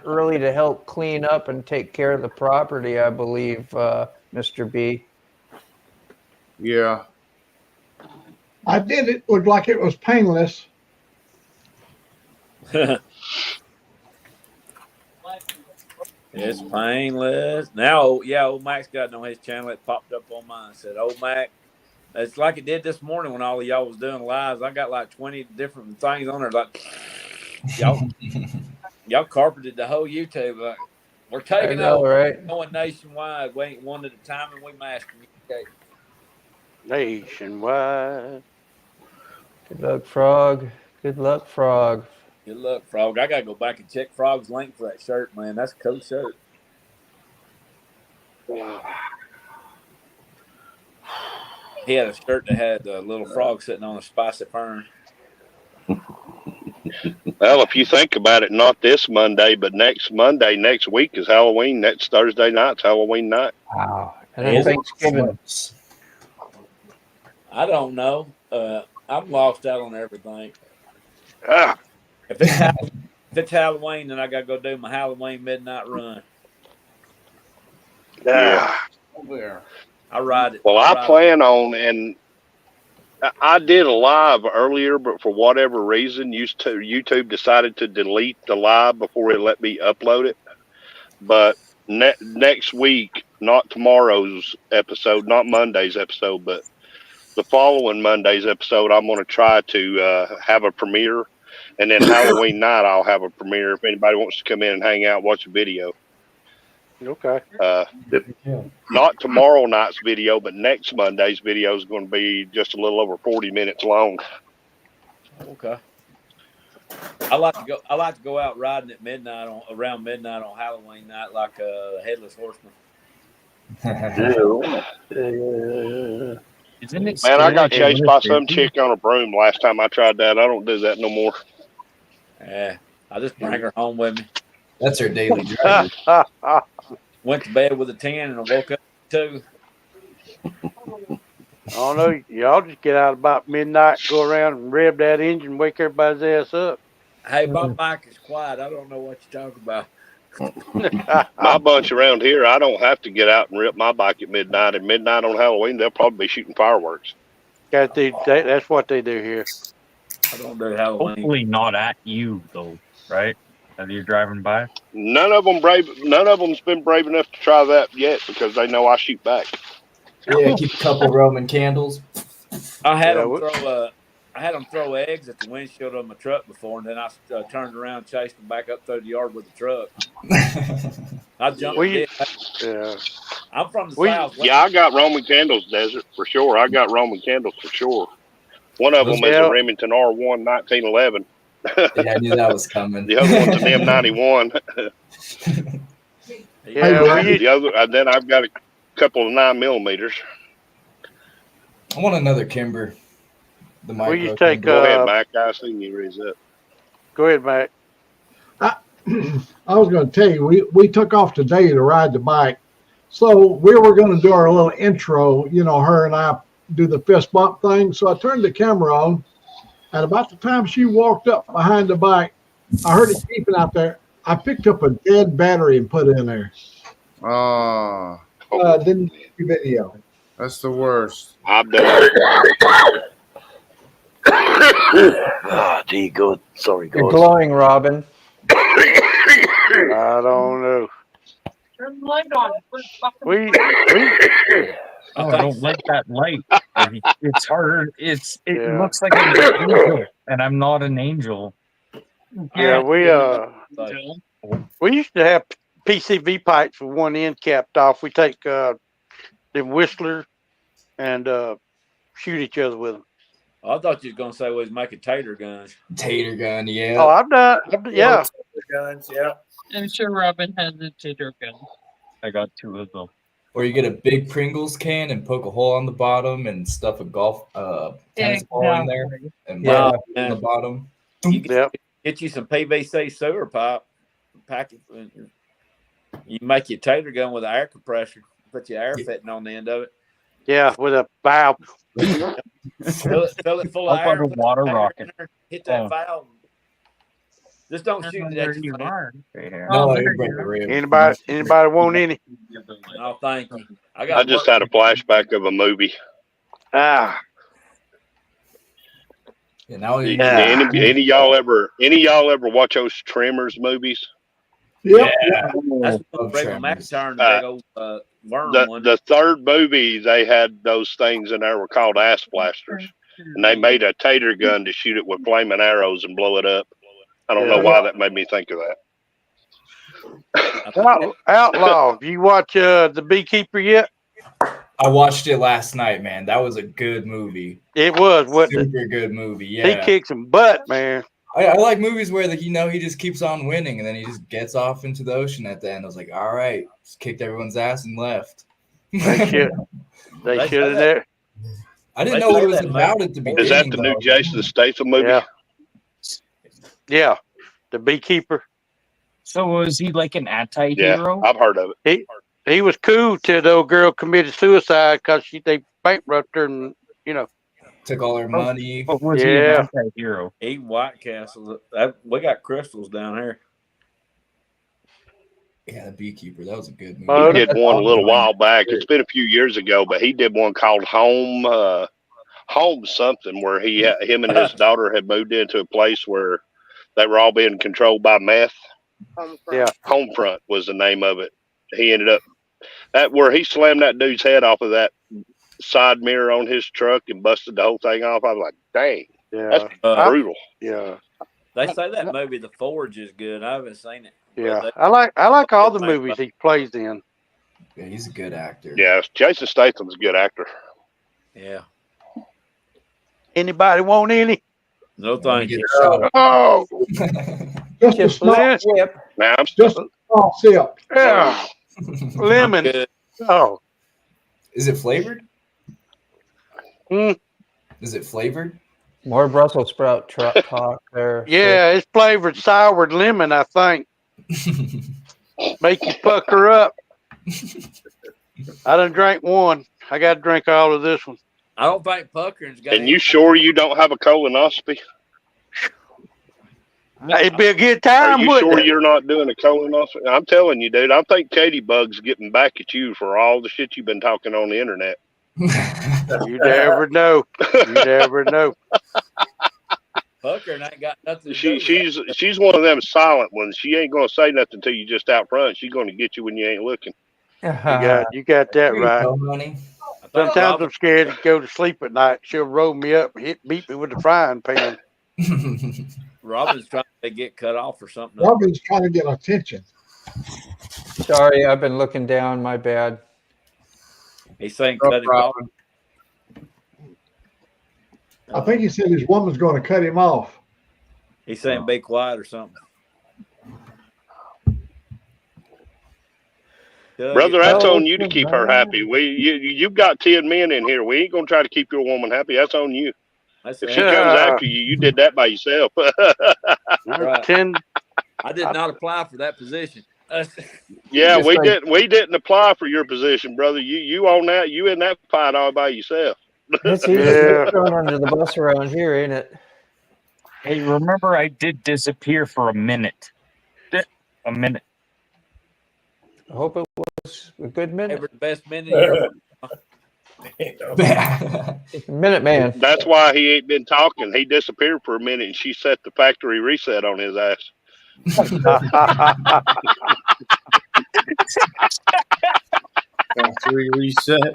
early to help clean up and take care of the property, I believe, Mr. B. Yeah. I did. It looked like it was painless. It's painless. Now, yeah, old Mack's got it on his channel. It popped up on mine. It said, old Mack. It's like it did this morning when all of y'all was doing lives. I got like 20 different things on there. Like, y'all carpeted the whole YouTube. Like, we're taking over. Right? Going nationwide. We ain't one at a time, and we mastering it. Nationwide. Good luck, Frog. Good luck, Frog. Good luck, Frog. I got to go back and check Frog's link for that shirt, man. That's a cool shirt. He had a shirt that had a little frog sitting on a spicy fern. Well, if you think about it, not this Monday, but next Monday, next week is Halloween. Next Thursday night's Halloween night. Wow. And then Thanksgiving. I don't know. I'm lost out on everything. Ah. If it's Halloween, then I got to go do my Halloween midnight run. Yeah. I ride it. Well, I plan on, and I did a live earlier, but for whatever reason, YouTube decided to delete the live before it let me upload it. But next week, not tomorrow's episode, not Monday's episode, but the following Monday's episode, I'm going to try to have a premiere. And then Halloween night, I'll have a premiere if anybody wants to come in and hang out and watch a video. Okay. Not tomorrow night's video, but next Monday's video is going to be just a little over 40 minutes long. Okay. I like to go out riding at midnight around midnight on Halloween night like a headless horseman. Man, I got chased by some chick on a broom last time I tried that. I don't do that no more. Yeah, I just bring her home with me. That's her daily driver. Went to bed with a 10 and I woke up at 2. I don't know. Y'all just get out about midnight, go around and rev that engine, wake everybody's ass up. Hey, my mic is quiet. I don't know what you're talking about. My bunch around here, I don't have to get out and rip my bike at midnight. At midnight on Halloween, they'll probably be shooting fireworks. That's what they do here. I don't do Halloween. Hopefully not at you, though, right? As you're driving by? None of them's been brave enough to try that yet because they know I shoot back. Yeah, keep a couple Roman candles. I had them throw eggs at the windshield of my truck before, and then I turned around and chased them back up through the yard with the truck. I jumped. I'm from the south. Yeah, I got Roman candles, Desert, for sure. I got Roman candles for sure. One of them is a Remington R1 1911. Yeah, I knew that was coming. The other one's an M91. The other, and then I've got a couple of 9mm. I want another Kimber. The micro. You take? Go ahead, Mac. I seen you raise up. Go ahead, Mac. I was going to tell you, we took off today to ride the bike. So we were going to do our little intro, her and I do the fist bump thing. So I turned the camera on. And about the time she walked up behind the bike, I heard it beeping out there. I picked up a dead battery and put it in there. Didn't do video. That's the worst. I've done it. Gee, good. Sorry, You're glowing, Robin. I don't know. Turn the light on. Oh, I don't like that light. It's hard. It looks like an angel, and I'm not an angel. Yeah, we used to have PCV pipes with one end capped off. We take them whistlers and shoot each other with them. I thought you was gonna say we was making tater guns. Tater gun, yeah. Oh, I've done. Yeah. Tater guns, yeah. I'm sure Robin has a tater gun. I got 2 of them. Or you get a big Pringles can and poke a hole on the bottom and stuff a tennis ball in there and on the bottom. You can get you some PVC sewer pipe, pack it. You make your tater gun with an air compressor. Put your air fitting on the end of it. Yeah, with a valve. Fill it full of air. Like a water rocket. Hit that valve. Just don't shoot it at your friend. No, there you you break the are. rib. Anybody want any? No, thank you. I got just work. had a flashback of a movie. Ah, Yeah, now Any, Yeah. any y'all ever watch those Tremors movies? Yep. That's Love what Rayman Mack Tremors. turned the big old worm one. The third movie, they had those things in there were called ass blasters, and they made a tater gun to shoot it with flaming arrows and blow it up. I don't know why that made me think of that. Outlaw. You watch The Beekeeper yet? I watched it last night, man. That was a good movie. It was, wasn't Super good movie. it? He Yeah. kicked some butt, man. I like movies where he just keeps on winning and then he just gets off into the ocean at the end. I was like, all right, just kicked everyone's ass and left. They should. They should have there. I didn't know what it was about at the beginning. Is that the new Jason Statham movie? Yeah. Yeah. The Beekeeper. So was he like an anti-hero? Yeah, I've heard of it. He was cool till the old girl committed suicide because they bankrupted her and took all her money. But was he an anti-hero? Eat White Castle. We got crystals down here. Yeah, The Beekeeper. That was a good movie. He did one a little while back. It's been a few years ago, but he did one called Home something, where him and his daughter had moved into a place where they were all being controlled by meth. Yeah. Homefront was the name of it. He ended up where he slammed that dude's head off of that side mirror on his truck and busted the whole thing off. I was like, dang, that's brutal. Yeah. They say that movie The Forge is good. I haven't seen it. Yeah. I like all the movies he plays in. Yeah, he's a good actor. Yeah, Jason Statham's a good actor. Yeah. Anybody want any? No, thank you. Oh, Just a small sip. Now I'm Just a small sip. Yeah. Lemon. Oh. Is it flavored? Mm. Is it flavored? More Brussels sprout talk there. Yeah, it's flavored soured lemon, I think. Make you pucker up. I done drank one. I got to drink all of this one. I don't think puckering's got. And you sure you don't have a colonoscopy? It'd be a good time. Are you sure you're not doing a colonoscopy? I'm telling you, dude. I think Katie Bug's getting back at you for all the shit you've been talking on the internet. You never know. You never know. Puckering ain't got nothing to do with She's one of them silent ones. She ain't gonna say nothing to you just out front. She's gonna get you when you ain't looking. You got that right. Honey. Sometimes I'm scared to go to sleep at night. She'll roll me up and beat me with the frying pan. Robin's trying to get cut off or something. Robin's trying to get attention. Sorry, I've been looking down. My bad. He's saying cut him off. I think he said his woman's going to cut him off. He's saying be quiet or something. Brother, that's on you to keep her happy. You've got 10 men in here. We ain't gonna try to keep your woman happy. That's on you. If she comes after you, you did that by yourself. Right. I did not apply for that position. Yeah, we didn't apply for your position, brother. You on that? You in that fight all by yourself? It's easy to thrown under the bus around here, ain't it? Hey, remember I did disappear for a minute. A minute. I hope it was a good minute. Ever the best minute. Minute man. That's why he ain't been talking. He disappeared for a minute, and she set the factory reset on his ass. Factory reset.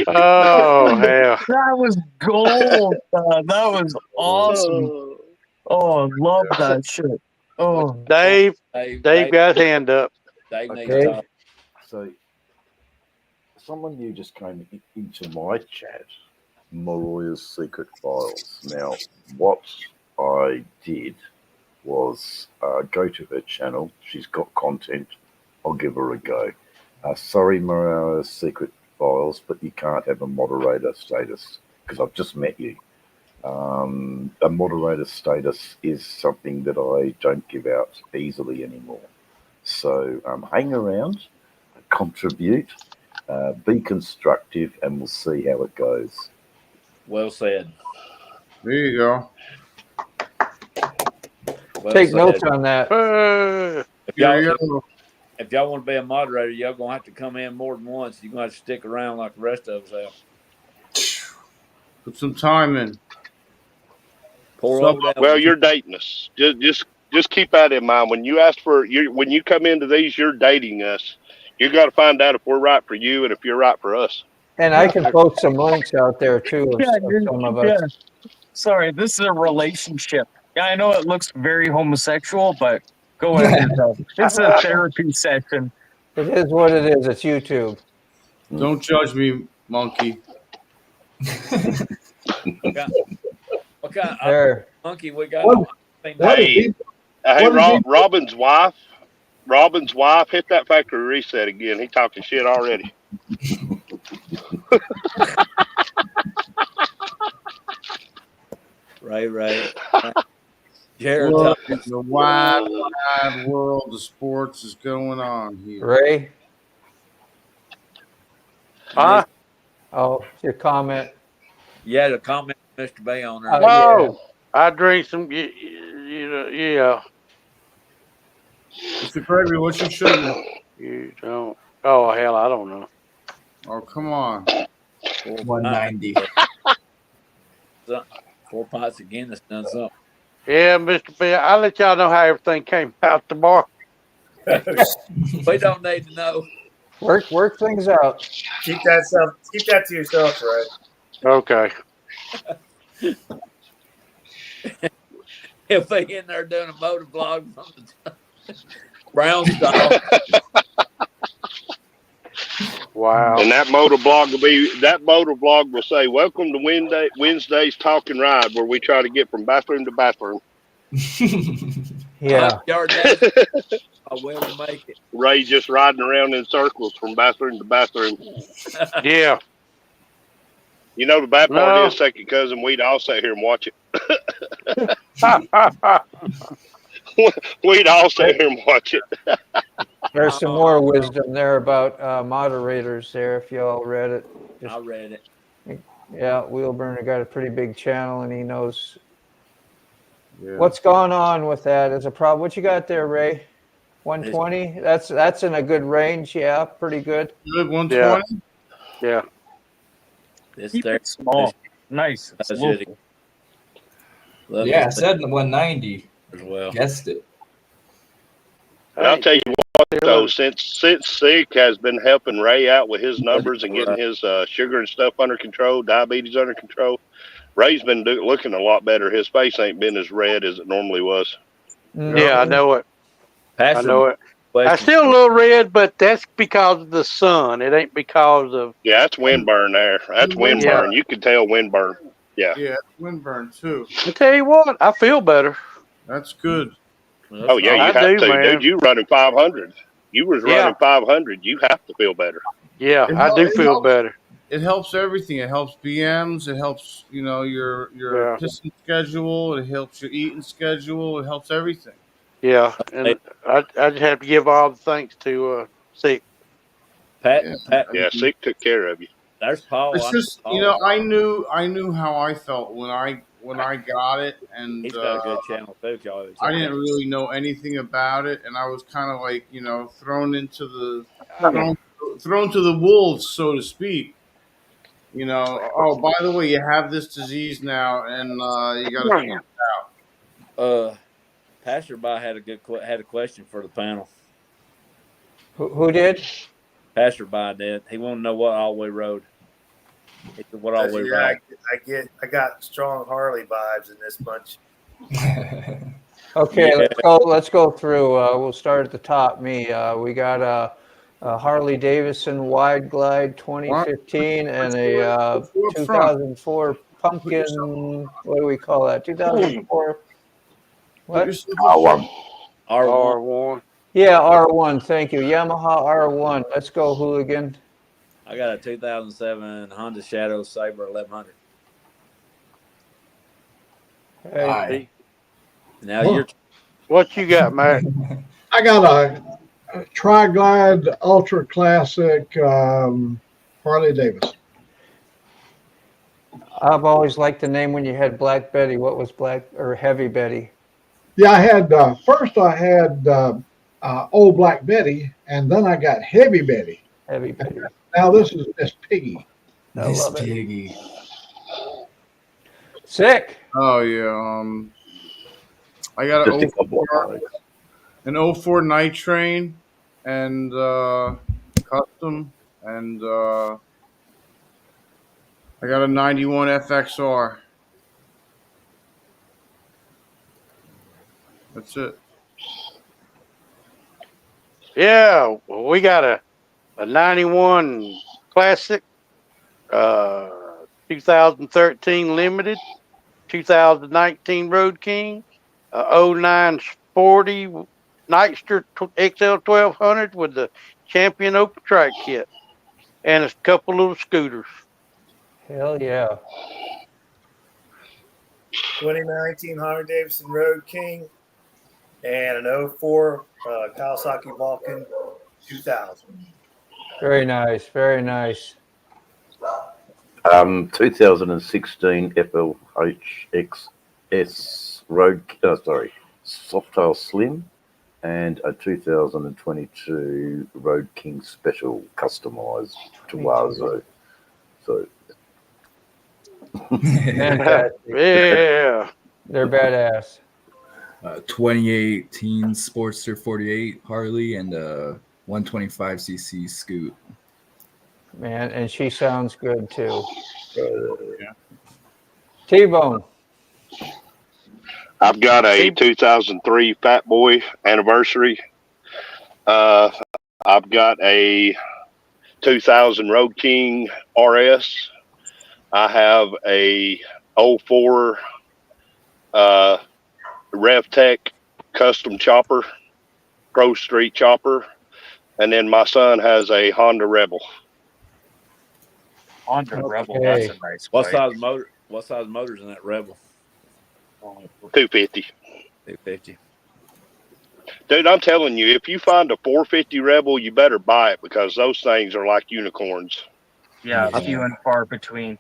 Oh, hell. That was gold. That was awesome. Oh, I love that shit. Oh, Dave got his hand up. Dave Okay. needs to talk. So, someone new just came into my chat, Mariah's Secret Files. Now, what I did was go to her channel. She's got content. I'll give her a go. Sorry, Mariah's Secret Files, but you can't have a moderator status because I've just met you. A moderator status is something that I don't give out easily anymore. So hang around, contribute, be constructive, and we'll see how it goes. Well said. There you go. Take notes on that. If y'all want to be a moderator, y'all gonna have to come in more than once. You're gonna have to stick around like the rest of us have. Put some time in. Well, you're dating us. Just keep that in mind. When you ask when you come into these, you're dating us. You got to find out if we're right for you and if you're right for us. And I can post some links out there too of some of us. Sorry, this is a relationship. Yeah, I know it looks very homosexual, but go ahead. It's a therapy session. It is what it is. It's YouTube. Don't judge me, monkey. What kind of monkey we got? Hey, Robin's wife. Robin's wife hit that factory reset again. He talking shit already. Right. Jared, look, the wide world of sports is going on here. Ray? Huh? Oh, your comment. Yeah, the comment, Mr. Bay on there. Oh, I drink some. Yeah. Mr. Gregory, what's your sugar? You don't. Oh hell, I don't know. Oh, come on. 190. 4 pints again. That's done something. Yeah, Mr. B, I'll let y'all know how everything came out tomorrow. We don't need to know. Work things out. Keep that to yourself, Ray. Okay. He'll be in there doing a motor vlog from the Brown style. Wow. And that motor vlog will say, "Welcome to Wednesday's Talking Ride," where we try to get from bathroom to bathroom. Yeah. I will make it. Ray just riding around in circles from bathroom to bathroom. Yeah. You know the bad part is, second cousin, we'd all sit here and watch it. We'd all sit here and watch it. There's some more wisdom there about moderators there, if y'all read it. I read it. Yeah, Wheelburner got a pretty big channel, and he knows what's going on with that is a problem. What you got there, Ray? 120? That's in a good range, yeah, pretty good. Good, 120? Yeah. Keep it small. Nice. Yeah, I said 190 as well. Guessed it. And I'll tell you what, though, since Sick has been helping Ray out with his numbers and getting his sugar and stuff under control, diabetes under control, Ray's been looking a lot better. His face ain't been as red as it normally was. Yeah, I know it. Pastor, I know it. I still a little red, but that's because of the sun. It ain't because of. Yeah, that's windburn there. That's windburn. You can tell windburn. Yeah. Yeah, windburn too. I tell you what, I feel better. That's good. Oh yeah, you have to, dude. You running 500. You was running 500. You have to feel better. Yeah, I do feel better. It helps everything. It helps BMs. It helps your pissing schedule. It helps your eating schedule. It helps everything. Yeah, and I just have to give all the thanks to Sick. Pat, Sick took care of you. There's Paul. It's just I knew how I felt when I got it, and he's got a good channel too. Y'all I didn't really know anything about it, and I was kind of like thrown into thrown to the wolves, so to speak. Oh, by the way, you have this disease now, and you got to figure it out. Passerby had a question for the panel. Who did? Passerby did. He wanted to know what all-way rode. He said, what all-way ride? I got strong Harley vibes in this bunch. Okay, let's go through. We'll start at the top. We got a Harley Davidson Wide Glide 2015 and a 2004 Pumpkin. What do we call that? 2004. What? R1. Yeah, R1. Thank you. Yamaha R1. Let's go, Hooligan. I got a 2007 Honda Shadow Sabre 1100. Hey. Now what you got, Matt? I got a Tri-Glide Ultra Classic Harley Davidson. I've always liked the name when you had Black Betty. What was Black or Heavy Betty? Yeah, I had first I had Old Black Betty, and then I got Heavy Betty. Heavy Betty. Now this is Miss Piggy. I Miss love it. Piggy. Sick. Oh yeah. I got Just a an couple of 04, bikes. an 04 Night Train and custom, and I got a 91 FXR. That's it. Yeah, well, we got a 91 Classic, 2013 Limited, 2019 Road King, 09 Sporty Nightster XL 1200 with the Champion Open Track Kit, and a couple little scooters. Hell yeah. 2019 Harley Davidson Road King and an 04 Kawasaki Vulcan 2000. Very nice. Very nice. 2016 FLHXS Road, Softail Slim, and a 2022 Road King Special customized Tuazo. So, Fantastic. Yeah. They're badass. 2018 Sportster 48 Harley and a 125cc Scoot. Man, and she sounds good too. T-Bone. I've got a 2003 Fat Boy anniversary. I've got a 2000 Road King RS. I have a 04 RevTech custom chopper, Pro Street chopper, and then my son has a Honda Rebel. Honda Rebel, Okay. that's a nice What bike. size motor? What size motor's in that Rebel? 250. 250. Dude, I'm telling you, if you find a 450 Rebel, you better buy it because those things are like unicorns. Yeah, Yeah. few and far between.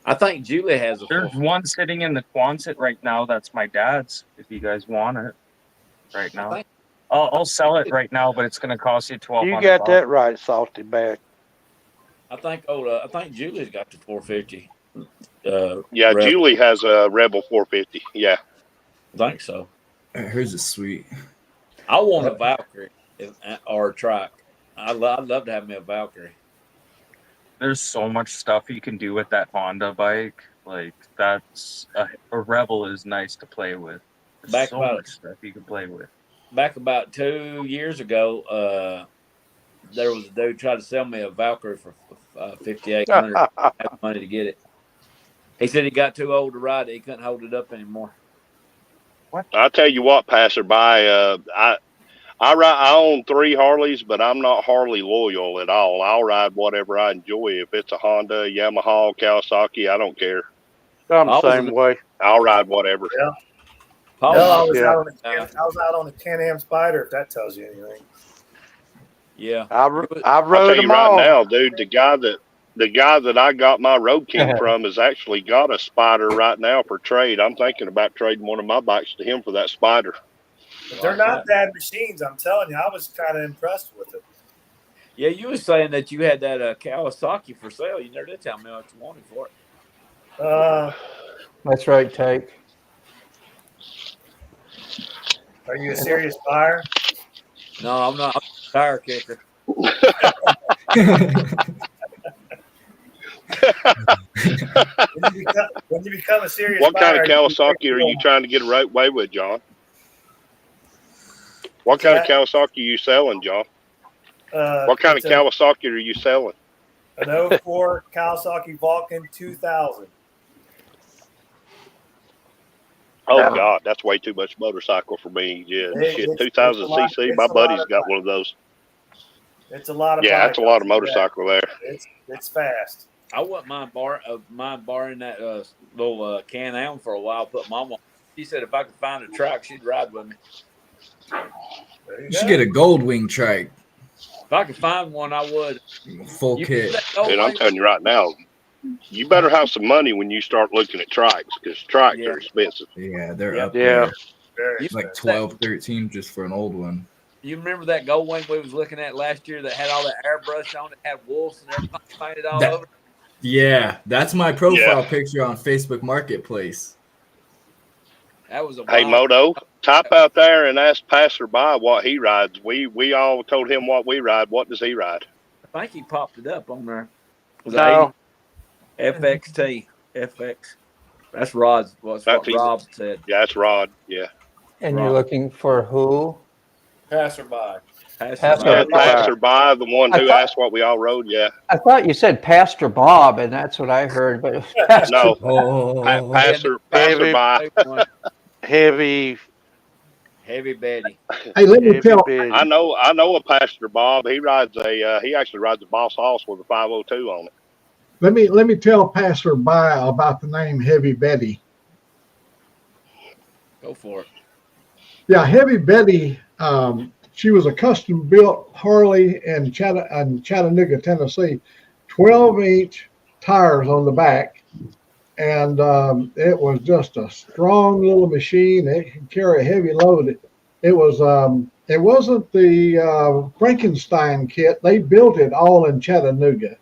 I think Julie has a. There's one sitting in the Quonset right now. That's my dad's. If you guys want it, right now, I'll sell it right now, but it's going to cost you $1,200. You got that right, Salty Back. I think Julie's got the 450. Yeah, Rebel. Julie has a Rebel 450. Yeah. I think so. Hers is sweet. I want a Valkyrie or a Trike. I'd love to have me a Valkyrie. There's so much stuff you can do with that Honda bike. Like that's a Rebel is nice to play with. There's so much stuff you can play with. Back about 2 years ago, there was a dude tried to sell me a Valkyrie for $5,800. I had money to get it. He said he got too old to ride it. He couldn't hold it up anymore. What? I'll tell you what, passerby, I own 3 Harleys, but I'm not Harley loyal at all. I'll ride whatever I enjoy. If it's a Honda, Yamaha, Kawasaki, I don't care. I'm the same way. I'll ride whatever. Yeah. Paul, No, I was out on a Can-Am Spider, if that tells you anything. Yeah. I I'll rode tell you them right all. now, dude, the guy that I got my Road King from has actually got a Spider right now for trade. I'm thinking about trading one of my bikes to him for that Spider. But they're not bad machines, I'm telling you. I was kind of impressed with it. Yeah, you were saying that you had that Kawasaki for sale. You never did tell me what you wanted for it. That's right, Take. Are you a serious buyer? No, I'm not. I'm a tire kicker. When you become a serious What buyer, kind of Kawasaki are you trying to get away with, John? What kind of Kawasaki are you selling, John? What kind of Kawasaki are you selling? An 04 Kawasaki Vulcan 2000. Oh, God, that's way too much motorcycle for me. Yeah, shit, 2000 cc. My buddy's got one of those. It's a lot of that's a lot of motorcycle there. It's fast. I wouldn't mind borrowing that little Can-Am for a while. Put Mom on. She said if I could find a trike, she'd ride with me. You should get a gold wing trike. If I could find one, I would. Full kit. And I'm telling you right now, you better have some money when you start looking at trikes because trikes are expensive. Yeah, they're up Yeah. there. Very It's like expensive. 12, 13 just for an old one. You remember that gold wing we was looking at last year that had all that airbrush on it, had wolves and everything painted all That- over? Yeah, that's my profile picture on Facebook Marketplace. That was a Hey, bomb. Moto, type out there and ask passerby what he rides. We all told him what we ride. What does he ride? I think he popped it up on there. Was No. FXT. FX. That's Rod's. What's what Rob said. Yeah, that's Rod. Yeah. And you're looking for who? Passerby. Passerby. Passerby, the one I who thought- asked what we all rode. Yeah. I thought you said Pastor Bob, and that's what I heard, but it was Pastor. No. Oh, Passerby. Heavy Betty. Hey, let me tell. I know a Pastor Bob. He rides he actually rides a Boss Hoss with a 502 on it. Let me tell passerby about the name Heavy Betty. Go for it. Yeah, Heavy Betty. She was a custom built Harley in Chattanooga, Tennessee, 12-inch tires on the back, and it was just a strong little machine. It could carry a heavy load. It wasn't the Frankenstein kit. They built it all in Chattanooga,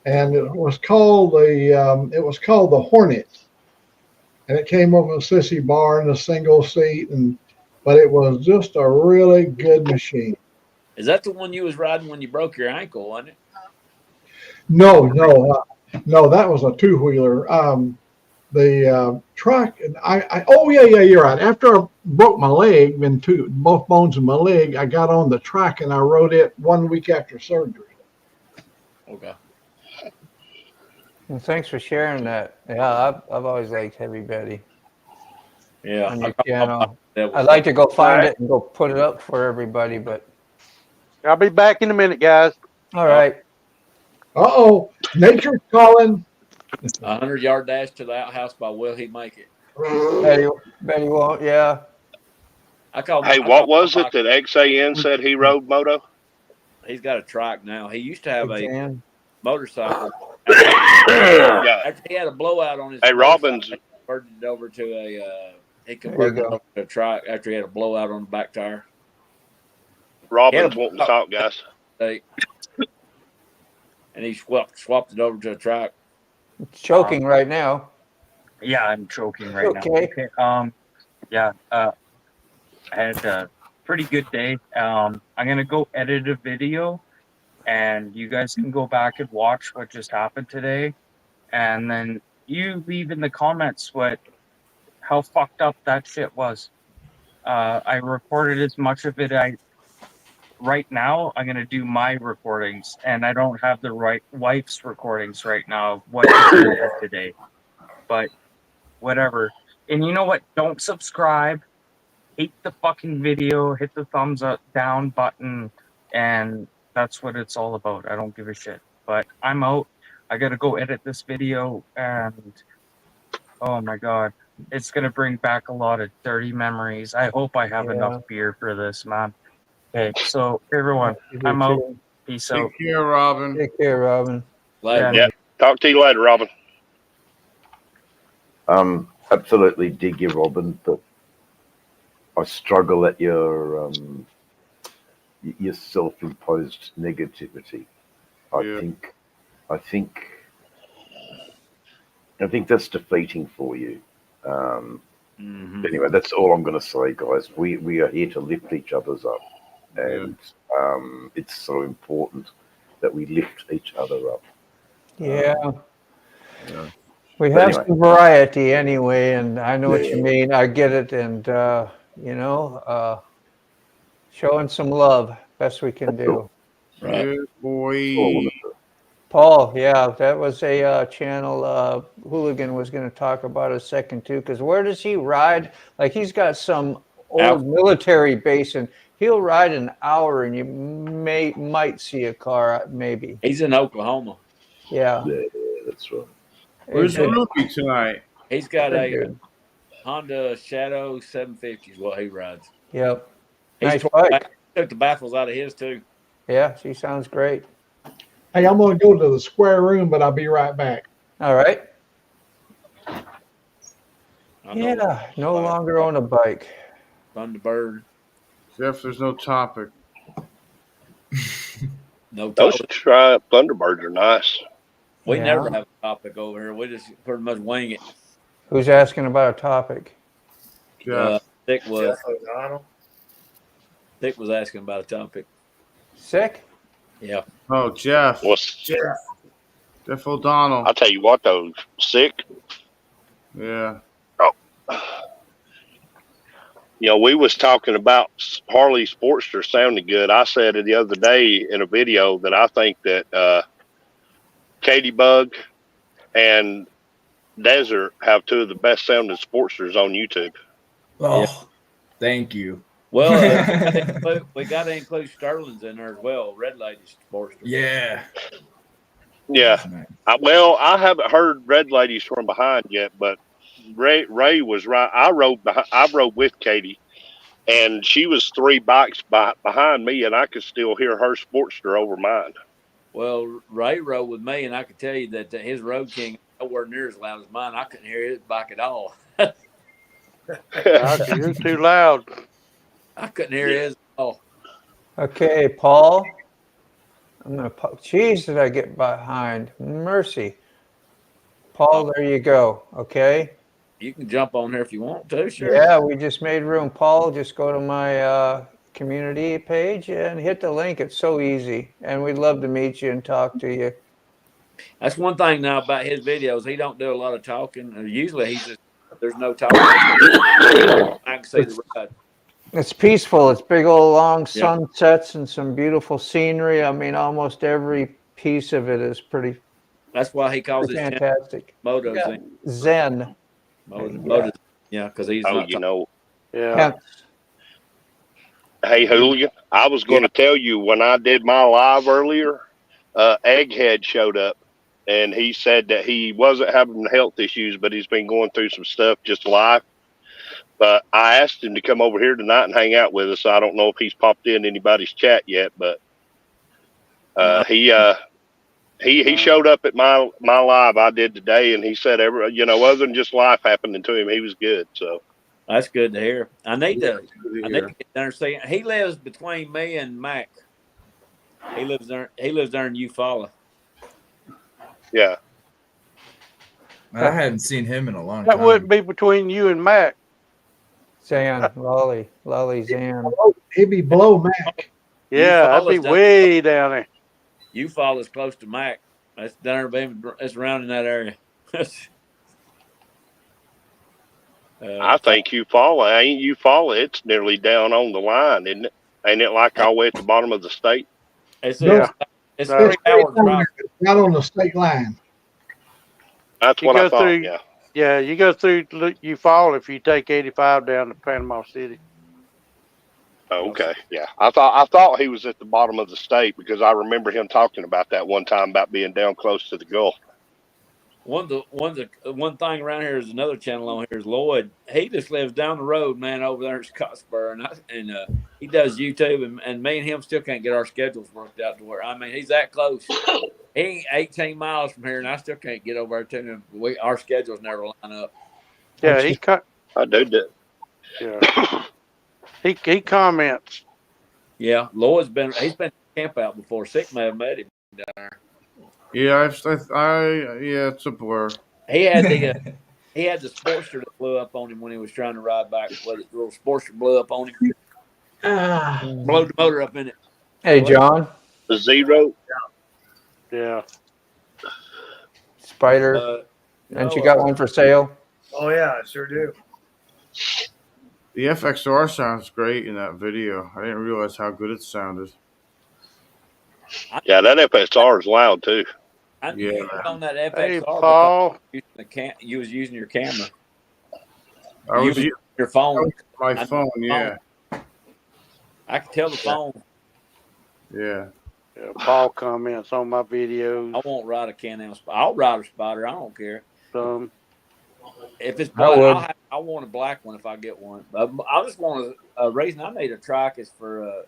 and it was called the Hornet, and it came with a sissy bar and a single seat, but it was just a really good machine. Is that the one you was riding when you broke your ankle, wasn't it? No, that was a two-wheeler. The truck, and yeah, you're right. After I broke my leg, both bones in my leg, I got on the truck and I rode it 1 week after surgery. Okay. Well, thanks for sharing that. Yeah, I've always liked Heavy Betty. Yeah. On your channel. I'd like to go find it and go put it up for everybody, but I'll be back in a minute, guys. all right. Uh-oh, nature's calling. 100-yard dash to the outhouse by Will He Make It? Betty won't, yeah. Hey, what was it that XAN said he rode, Moto? He's got a trike now. He used to have a motorcycle. After he had a blowout on his Robbins. He converted it over to a trike after he had a blowout on the back tire. Robbins wanting to talk, guys. And he swapped it over to a trike. It's choking right now. Yeah, I'm choking right now. Okay. Yeah. I had a pretty good day. I'm gonna go edit a video, and you guys can go back and watch what just happened today, and then you leave in the comments how fucked up that shit was. I recorded as much of it. Right now, I'm gonna do my recordings, and I don't have the right wife's recordings right now of what happened today. But whatever. And you know what? Don't subscribe. Hate the fucking video. Hit the thumbs up down button, and that's what it's all about. I don't give a shit. But I'm out. I gotta go edit this video, and oh my god, it's gonna bring back a lot of dirty memories. I hope I have enough beer for this, man. Okay, so everyone, I'm out. Peace out. Take care, Robin. Take care, Robin. Yeah. Talk to you later, Robin. Absolutely dig you, Robin, but I struggle at your self-imposed negativity. I think that's defeating for you. Anyway, that's all I'm going to say, guys. We are here to lift each other's up, and it's so important that we lift each other up. We have some variety anyway, and I know what you mean. I get it, and showing some love, best we can do. Good boy. Paul, yeah, that was a channel Hooligan was going to talk about a second too, because where does he ride? Like he's got some old military base, and he'll ride an hour, and you might see a car, maybe. He's in Oklahoma. Yeah, that's right. Where's Ruby tonight? He's got a Honda Shadow 750 is what he rides. Yep. He's took the baffles out of his too. Yeah, she sounds great. Hey, I'm going to go to the square room, but I'll be right back. All right. Yeah, no longer on a bike. Thunderbird. Jeff, there's no topic. No Those topic. Thunderbirds are nice. We Yeah. never have a topic over here. We just pretty much wing it. Who's asking about a topic? Dick was. Jeff O'Donnell. Dick was asking about a topic. Sick? Yeah. Oh, Jeff. Jeff O'Donnell. I'll tell you what, though, sick. Yeah. Oh. You know, we was talking about Harley Sportster sounding good. I said it the other day in a video that I think that Katie Bug and Desert have two of the best sounding Sportsters on YouTube. Oh, thank you. Well, we got to include Sterling's in there as well. Red Lady Sportster. Yeah. Yeah. Well, I haven't heard Red Ladies from behind yet, but Ray was right. I rode with Katie, and she was 3 bikes behind me, and I could still hear her Sportster over mine. Well, Ray rode with me, and I could tell you that his Road King nowhere near as loud as mine. I couldn't hear his bike at all. You're too loud. I couldn't hear his at all. Okay, Paul. I'm gonna. Jeez, did I get behind? Mercy, Paul. There you go. Okay. You can jump on there if you want to. Sure. Yeah, we just made room. Paul, just go to my community page and hit the link. It's so easy, and we'd love to meet you and talk to you. That's one thing now about his videos. He don't do a lot of talking. Usually, there's no talking. I can see the ride. It's peaceful. It's big old long sunsets and some beautiful scenery. I mean, almost every piece of it is pretty. That's why he calls it fantastic. Moto Zen. Moto, yeah, because he's. Oh, you know. Yeah. Hey, Hooligan, I was going to tell you when I did my live earlier, Egghead showed up, and he said that he wasn't having health issues, but he's been going through some stuff just live. But I asked him to come over here tonight and hang out with us. I don't know if he's popped in anybody's chat yet, but he showed up at my live I did today, and he said other than just life happening to him, he was good. So that's good to hear. I need to get there and see. He lives between me and Mack. He lives there in Eufaula. Yeah. I hadn't seen him in a long time. That wouldn't be between you and Mac. Zan, Lolly Zan. He'd be below Mac. Yeah, I'd be way down there. Eufaula is close to Mack. That's down there. It's around in that area. I think Eufaula, it's nearly down on the line, isn't it? Ain't it like all the way at the bottom of the state? It's 3 hours drive. Not on the state line. That's what I thought. Yeah, you go through Eufaula if you take 85 down to Panama City. Okay, yeah. I thought he was at the bottom of the state because I remember him talking about that one time about being down close to the Gulf. One thing around here is another channel on here is Lloyd. He just lives down the road, man, over there in Scottsboro, and he does YouTube, and me and him still can't get our schedules worked out to where he's that close. He ain't 18 miles from here, and I still can't get over there to him. Our schedules never line up. Yeah, I do that. Yeah, he comments. Yeah, Lloyd's been camp out before. Sick may have met him down there. Yeah, it's a blur. He had the Sportster that blew up on him when he was trying to ride back. Well, the little Sportster blew up on him. Blowed the motor up in it. Hey, John. The Zero. Yeah. Spider. And you got one for sale? Oh yeah, I sure do. The FXR sounds great in that video. I didn't realize how good it sounded. Yeah, that FXR is loud too. I knew you was on that FXR. Hey, Paul. You was using your camera. I was using your phone. My phone, yeah. I could tell the phone. Yeah. Paul comments on my videos. I won't ride a Can-Am Spider. I'll ride a Spider. I don't care. If it's black, I want a black one if I get one. I just want a reason I need a trike is for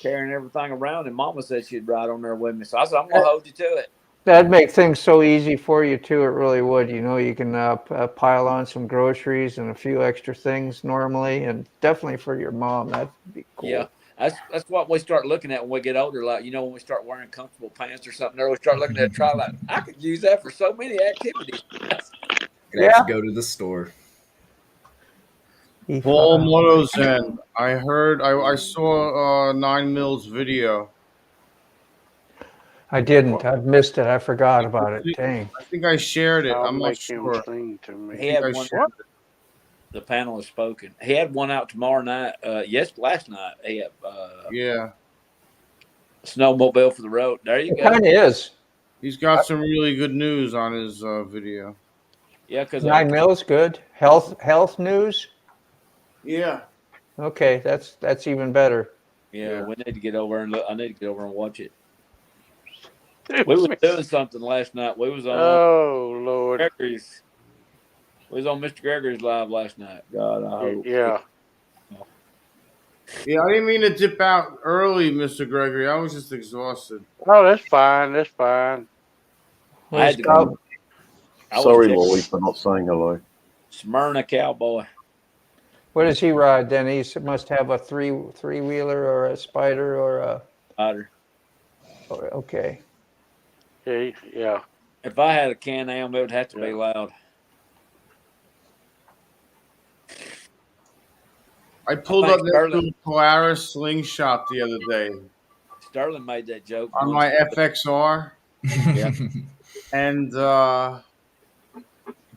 carrying everything around. And Mama said she'd ride on there with me. So I said, I'm going to hold you to it. That'd make things so easy for you too. It really would. You know, you can pile on some groceries and a few extra things normally, and definitely for your mom, that'd be cool. Yeah, that's what we start looking at when we get older. Like, you know, when we start wearing comfortable pants or something, or we start looking at a try like, I could use that for so many activities. You have to go to the store. Paul Motozen. I heard. I saw 9 Mills video. I didn't. I've missed it. I forgot about it. Dang. I think I shared it. I'll I'm not make him sure. sing to me. He had one. The panel has spoken. He had one out tomorrow night. Last night he had. Yeah. Snowmobile for the road. There you go. It kind of is. He's got some really good news on his video. Yeah, because 9 Mills, good. Health news. Yeah. Okay, that's even better. Yeah, we need to get over and look. I need to get over and watch it. We was doing something last night. We was on. Oh Lord. Gregory's. We was on Mr. Gregory's live last night. God, I hope. Yeah. Yeah, I didn't mean to dip out early, Mr. Gregory. I was just exhausted. Oh, that's fine. That's fine. I had to go. Sorry, Lolly, for not saying hello. Smyrna Cowboy. What does he ride then? He must have a three-wheeler or a Spider or a Spider. Okay. Yeah. If I had a Can-Am, it would have to be loud. I pulled up next to a Polaris slingshot the other day. Sterling made that joke on my FXR. Yeah. And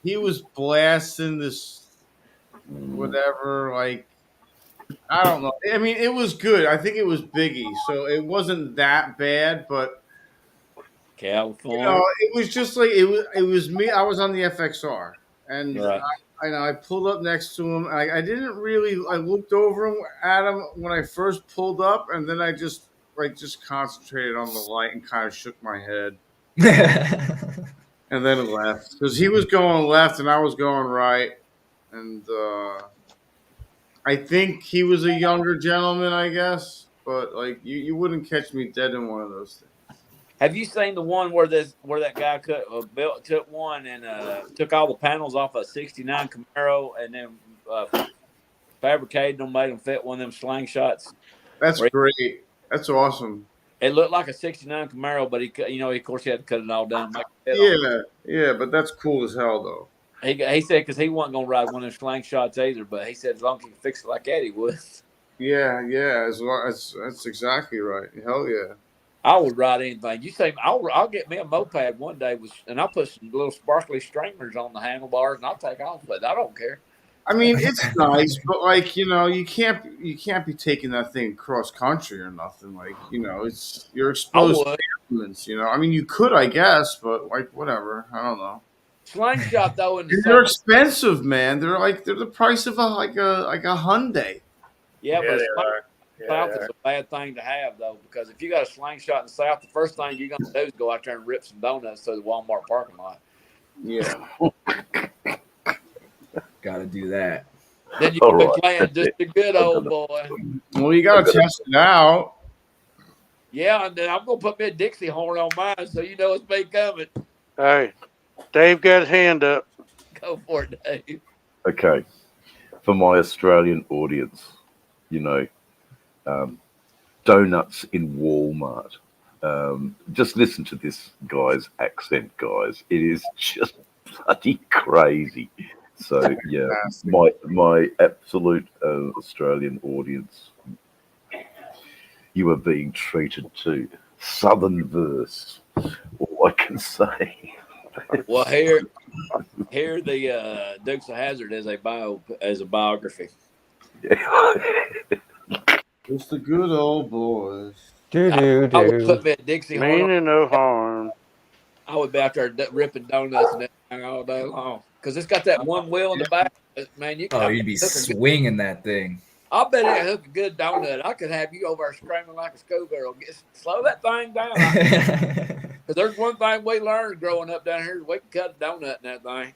he was blasting this whatever, like, I don't know. I mean, it was good. I think it was Biggie, so it wasn't that bad, but California. you know, it was just like it was me. I was on the FXR, and Right. I pulled up next to him. I didn't really. I looked over at him when I first pulled up, and then I just concentrated on the light and kind of shook my head, and then it left because he was going left and I was going right, and I think he was a younger gentleman, I guess, but like you wouldn't catch me dead in one of those things. Have you seen the one where that guy took one and took all the panels off a '69 Camaro and then fabricated them, made them fit one of them slingshots? That's great. That's awesome. It looked like a '69 Camaro, but of course, he had to cut it all down. And make it fit Yeah, but that's cool as hell, though. He said because he wasn't gonna ride one of them slingshots either, but he said as long as he can fix it like that, he would. Yeah. That's exactly right. Hell yeah. I would ride anything. You say I'll get me a moped one day and I'll put some little sparkly streamers on the handlebars and I'll take off, but I don't care. I mean, it's nice, but like you can't be taking that thing cross country or nothing. Like you're exposed to elements. I mean, you could, I guess, but like whatever. I don't know. Slingshot though, they're expensive, man. They're the price of a Hyundai. Yeah, but South is a bad thing to have though, because if you got a slingshot in the South, the first thing you're gonna do is go out there and rip some donuts through the Walmart parking lot. Yeah. Got to do that. Then you'll be playing just a good old boy. Well, you got to test it out. Yeah, and then I'm gonna put me a Dixie horn on mine, so you know it's me coming. Hey, Dave got his hand up. Go for it, Dave. Okay, for my Australian audience, donuts in Walmart. Just listen to this guy's accent, guys. It is just bloody crazy. So yeah, my absolute Australian audience, you are being treated to Southern verse. All I can say. Well, here the Dukes of Hazzard as a biography. It's the good old boys. I would put me a Dixie horn. Meaning no harm. I would be out there ripping donuts and everything all day long because it's got that one wheel in the back. Man, you'd be swinging that thing. I bet it hook a good donut. I could have you over there screaming like a schoolgirl. Slow that thing down. Because there's one thing we learned growing up down here: we can cut a donut in that thing.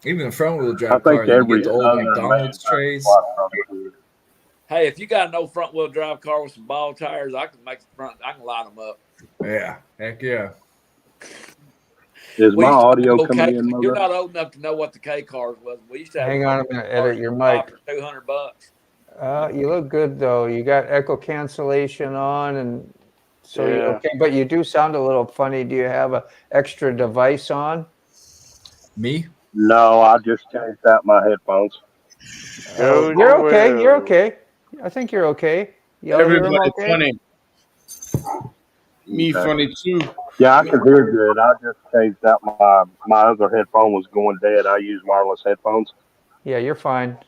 Even a front wheel drive car, you get the old McDonald's trays. Hey, if you got an old front wheel drive car with some ball tires, I can line them up. Yeah, heck yeah. Is my audio Okay, coming in? you're not old enough to know what the K cars was. We used to have. Hang on, I'm going to edit your mic. $200. You look good though. You got echo cancellation on, and so you okay. But you do sound a little funny. Do you have a extra device on? Me? No, I just changed out my headphones. You're okay. You're okay. I think you're okay. Y'all hear him Everybody's okay? funny. Me funny too. Yeah, I can hear good. I just changed out my other headphone was going dead. I use wireless headphones. Yeah, you're fine.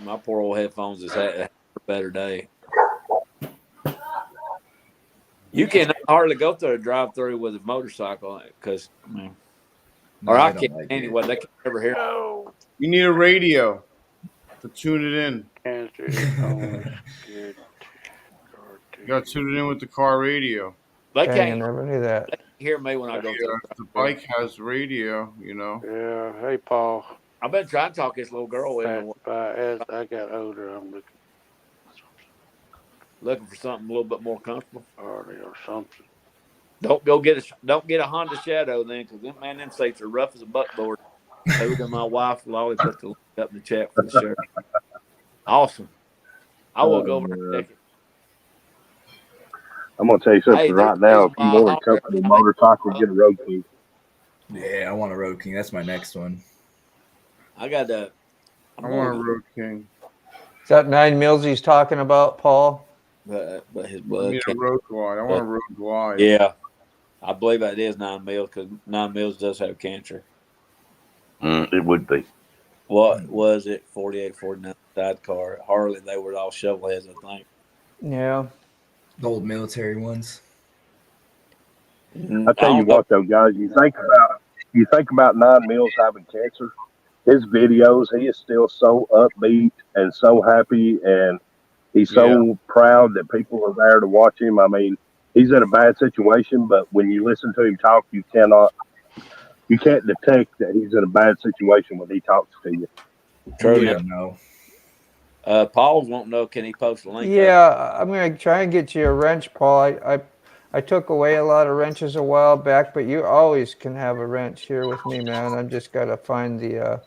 My poor old headphones has had a better day. You can hardly go through a drive-through with a motorcycle because, or I can't anyway. They can never hear. You need a radio to tune it in. You got to tune it in with the car radio. They Dang, I never knew that. They can't hear me when I go through. The bike has radio, you know. Yeah. Hey, Paul. I've been trying to talk this little girl in. As I got older, I'm looking for something a little bit more comfortable. Or something. Don't get a Honda Shadow then, because them seats are rough as a buckboard. My wife will always put the link up in the chat for the shirt. Awesome. I will go over and check it. I'm gonna tell you something right now. If you want to come to a motorcycle, get a Road King. Yeah, I want a Road King. That's my next one. I got the. I want a Road King. Is that 9 mils he's talking about, Paul? But his blood. I need a road glide. I want a road glide. Yeah, I believe that is 9 mils because 9 mils does have cancer. It would be. What was it? 48, 49 sidecar. Harley, they were all shovel heads, I think. Yeah. The old military ones. I tell you what, though, guys, you think about 9 mils having cancer. His videos, he is still so upbeat and so happy, and he's so proud that people are there to watch him. I mean, he's in a bad situation, but when you listen to him talk, you can't detect that he's in a bad situation when he talks to you. True. Yeah, no. Paul won't know. Can he post a link? Yeah, I'm going to try and get you a wrench, Paul. I took away a lot of wrenches a while back, but you always can have a wrench here with me, man. I've just got to find the.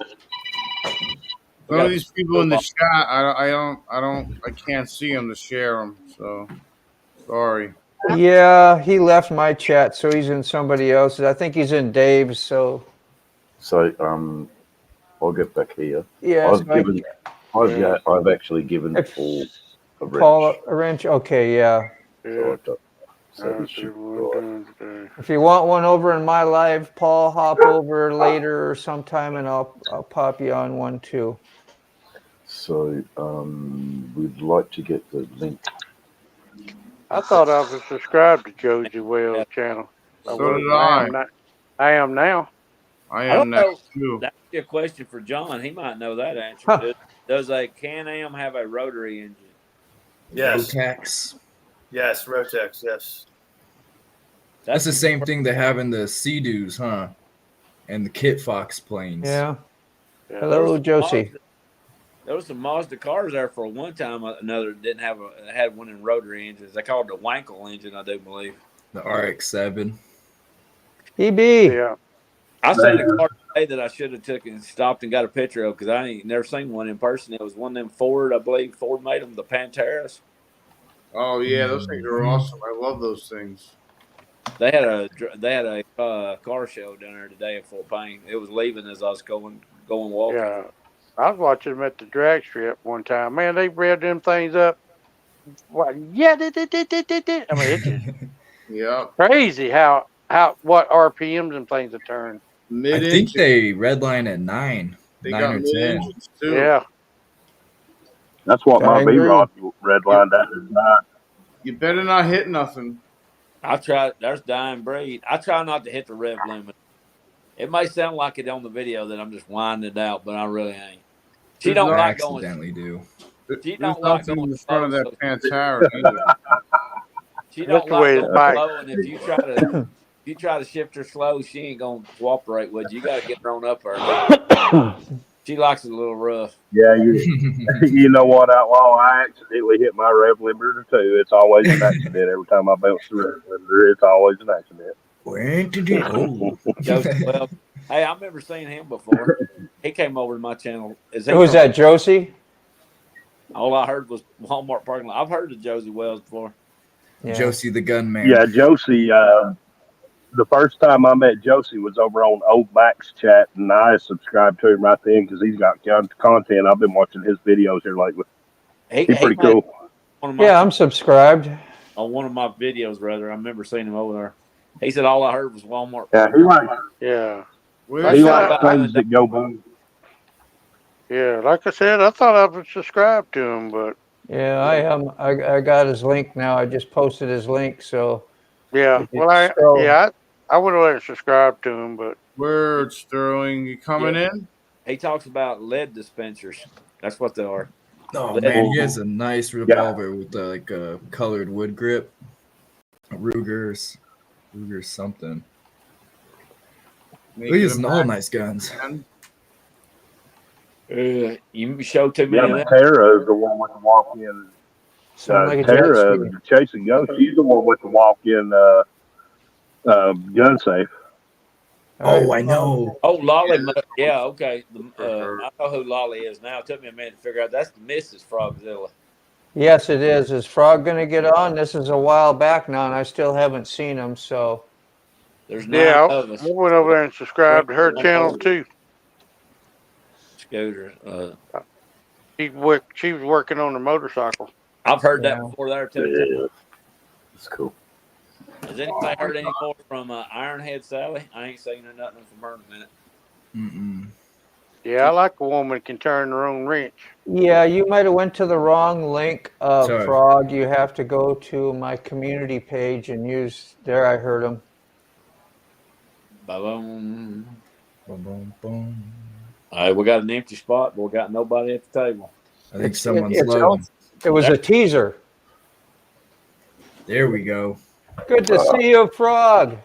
Some of these people in the chat, I can't see them to share them. So, sorry. Yeah, he left my chat, so he's in somebody else's. I think he's in Dave's. So I'll get back here. Yeah, I've actually given Paul a wrench. Paul a wrench. Okay, yeah. So he should If you want one over in my live, Paul, hop over later or sometime, and I'll pop you on one too. So we'd like to get the link. I thought I was subscribed to Josie Wells' channel. So did I. I am now. I am now too. That's a question for John. He might know that answer. Does a Can-Am have a rotary engine? Yes. Rotax. Yes, Rotex, yes. That's the same thing they have in the Sea-Doos, huh? And the Kit Fox planes. Yeah. Hello, Josie. There was some Mazda cars there for one time. Another didn't have had one in rotary engines. They called it the Wankel engine, I do believe. The RX-7. EB. Yeah. I seen a car today that I should have took and stopped and got a picture of because I ain't never seen one in person. It was one of them Ford, I believe Ford made them, the Panteras. Oh yeah, those things are awesome. I love those things. They had a car show down there today at Fort Payne. It was leaving as I was going walking. Yeah. I was watching them at the drag strip one time. Man, they revved them things up. What? Yeah, I mean, it's just crazy how what RPMs and things have turned. I think they redline at 9 or 10. Too. Yeah. That's what my B-Rod redlined at is 9. You better not hit nothing. I try. There's dying breed. I try not to hit the rev limit. It may sound like it on the video that I'm just winding it out, but I really ain't. She don't like going. Accidentally do. She don't like going in front of that Pantera either. She don't like going slow, and if you try to shift her slow, she ain't gonna cooperate with you. You got to get her on up her. She likes it a little rough. Yeah, you know what, Outlaw? I accidentally hit my rev limiter too. It's always an accident. Every time I bounce the rev limiter, it's always an accident. Where did you? Oh, Josie Wells. Hey, I remember seeing him before. He came over to my channel. Who was that, Josie? All I heard was Walmart parking lot. I've heard of Josie Wells before. Yeah. Josie the Gunman. Yeah, Josie. The first time I met Josie was over on Old Mack's chat, and I subscribed to him right then because he's got content. I've been watching his videos here lately. He's pretty cool. Yeah, I'm subscribed. On one of my videos, rather. I remember seeing him over there. He said all I heard was Walmart. Yeah, he likes. Yeah. He likes things that go boom. Yeah, like I said, I thought I was subscribed to him, but Yeah, I am. I got his link now. I just posted his link, so yeah. Well, I would have let it subscribe to him, but Word, Sterling, you coming in? He talks about lead dispensers. That's what they are. Oh man, he has a nice revolver with like a colored wood grip. Ruger's something. He has all nice guns. You show too many of them. Tara is the one with the walk-in. Tara, the chasing ghost. She's the one with the walk-in gun safe. Oh, I know. Oh, Lolly. Yeah, okay. I know who Lolly is now. It took me a minute to figure out. That's the Mrs. Frogzilla. yes, it is. Is Frog going to get on? This is a while back now, and I still haven't seen him. So there's nine of us. I went over there and subscribed to her channel too. Scooter. She was working on her motorcycle. I've heard that before there too. Yeah, that's cool. Has anybody heard any more from Ironhead Sally? I ain't seen nothing from her in a minute. Mm-mm. Yeah, I like a woman that can turn her own wrench. yeah, you might have went to the wrong link, Sorry. Frog. You have to go to my community page and use there. I heard him. Ba-boom. Boom, boom. All right, we got an empty spot, but we got nobody at the table. I think someone's loading. It was a teaser. There we go. Good to see you, Frog.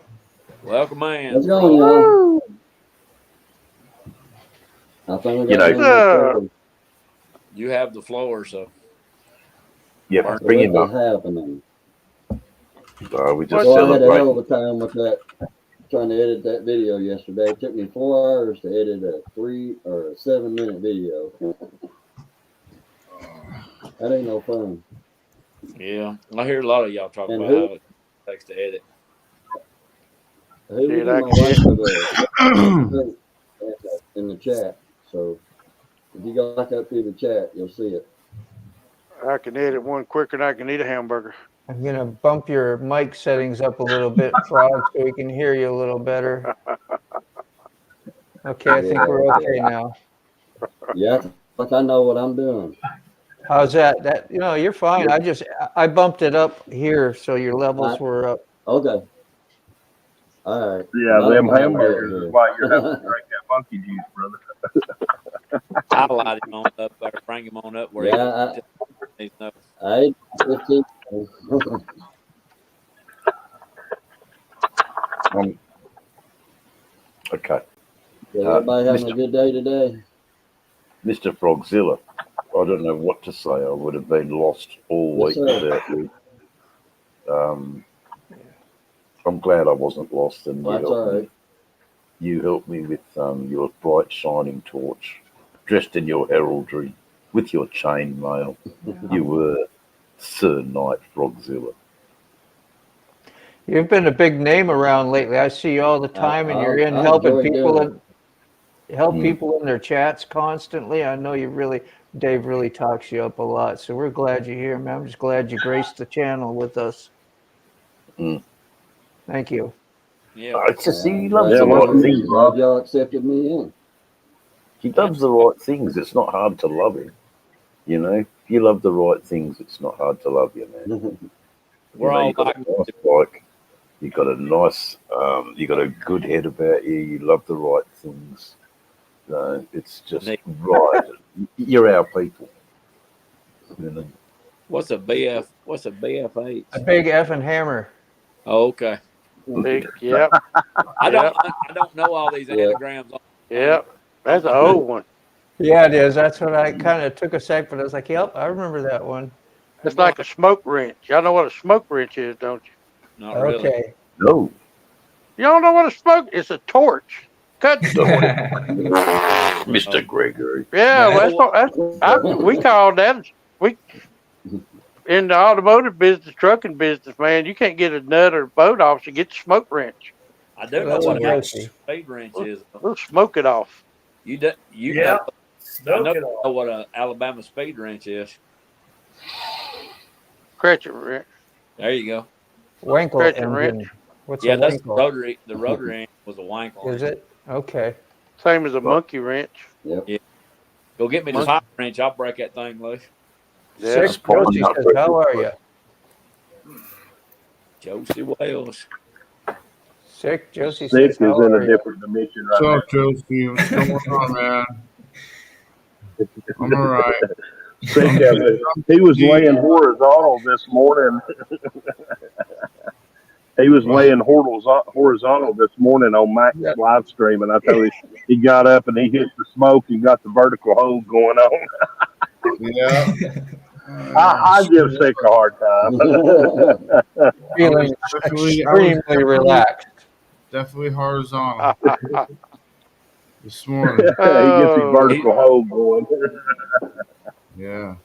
Welcome, man. How's it going, y'all? I think you have the floor, so. Yeah, bring him up. Happening? We just I had a celebrate. hell of a time with that. Trying to edit that video yesterday. It took me 4 hours to edit a 3 or a 7 minute video. That ain't no fun. Yeah, I hear a lot of y'all talk about how it takes to edit. Who did my wife in the chat? So if you go back up through the chat, you'll see it. I can edit one quicker than I can eat a hamburger. I'm going to bump your mic settings up a little bit, Frog, so we can hear you a little better. Okay, I think we're okay now. Yeah, like I know what I'm doing. How's that? That you're fine. I bumped it up here so your levels were up. Okay. All right. Yeah, them hamburgers is why you're having to drink that monkey juice, brother. I light him on up there, bring him on up where he I ate 15. Okay. Everybody having a good day today? Mr. Frogzilla, I don't know what to say. I would have been lost all week without you. I'm glad I wasn't lost, and you helped me with your bright shining torch, dressed in your heraldry, with your chainmail. You were Sir Knight Frogzilla. You've been a big name around lately. I see you all the time, and you're in helping people people in their chats constantly. I know Dave really talks you up a lot, so we're glad you're here, man. I'm just glad you graced the channel with us. Thank you. Yeah, it's just he loves the right things. Glad y'all accepted me in. He loves the right things. It's not hard to love him. You know, if you love the right things, it's not hard to love you, man. We're all you got a nice bike. You got a nice, you got a good head about you. You love the right things. It's just right. You're our people. You know? What's a BF? What's a BF8? A big effing hammer. Oh, okay. Big, yep. I don't know all these anagrams. Yep, that's an old one. Yeah, it is. That's what I kind of took a sec, but I was like, yep, I remember that one. It's like a smoke wrench. Y'all know what a smoke wrench is, don't you? Not really. Okay. No. Y'all know what a smoke? It's a torch. Cut Mr. Gregory. Yeah, well, we call that in the automotive business, trucking business, man. You can't get a nut or boat off, so get the smoke wrench. I do know what a speed wrench is. We'll smoke it off. You Yeah. know, I Smoke it know off. what a Alabama speed wrench is. Cratchit wrench. There you go. Wankel Cratchit engine. wrench. What's Yeah, a that's Wankel? rotary. The rotary engine was a Wankel. Is it? Okay. Same as a monkey wrench. Yep. Yeah. Go get me the hot wrench. I'll break that thing loose. Yeah. Six Josie says, how are you? Josie Wales. Sick. Josie Sick says, how is in are a you? different dimension right What's up, Josie? What's going on, man? I'm all right. Sick of it. He was laying horizontal this morning. He was laying horizontal this morning on Mack's live stream, and I told him he got up and he hit the smoke and got the vertical hold going on. Yeah. I give Sick a hard time. Feeling extremely relaxed. Definitely horizontal. This morning. He gets his vertical hold going. Yeah.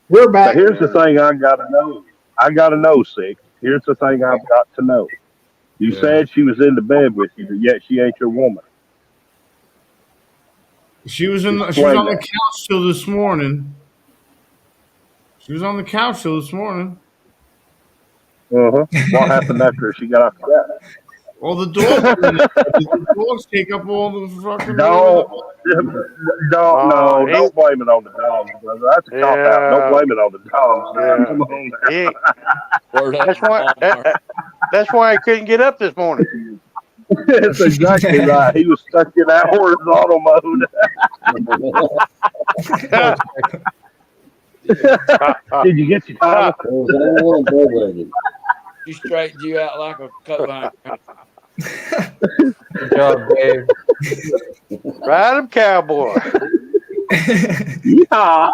We're back. So here's the thing I gotta know. I gotta know, Sick. Here's the thing I've got to know. You said she was into bed with you, but yet she ain't your woman. She was on the couch till this morning. She was on the couch till this morning. What happened after she got off the couch? Well, the dogs take up all the fucking. Don't blame it on the dogs, brother. That's a cop out. Don't blame it on the dogs. Yeah. Come on now. That's why I couldn't get up this morning. That's exactly right. He was stuck in that horizontal mode. Did you get your time? She straightened you out like a coat hanger. Good job, Dave. Ride him, cowboy. Yeah.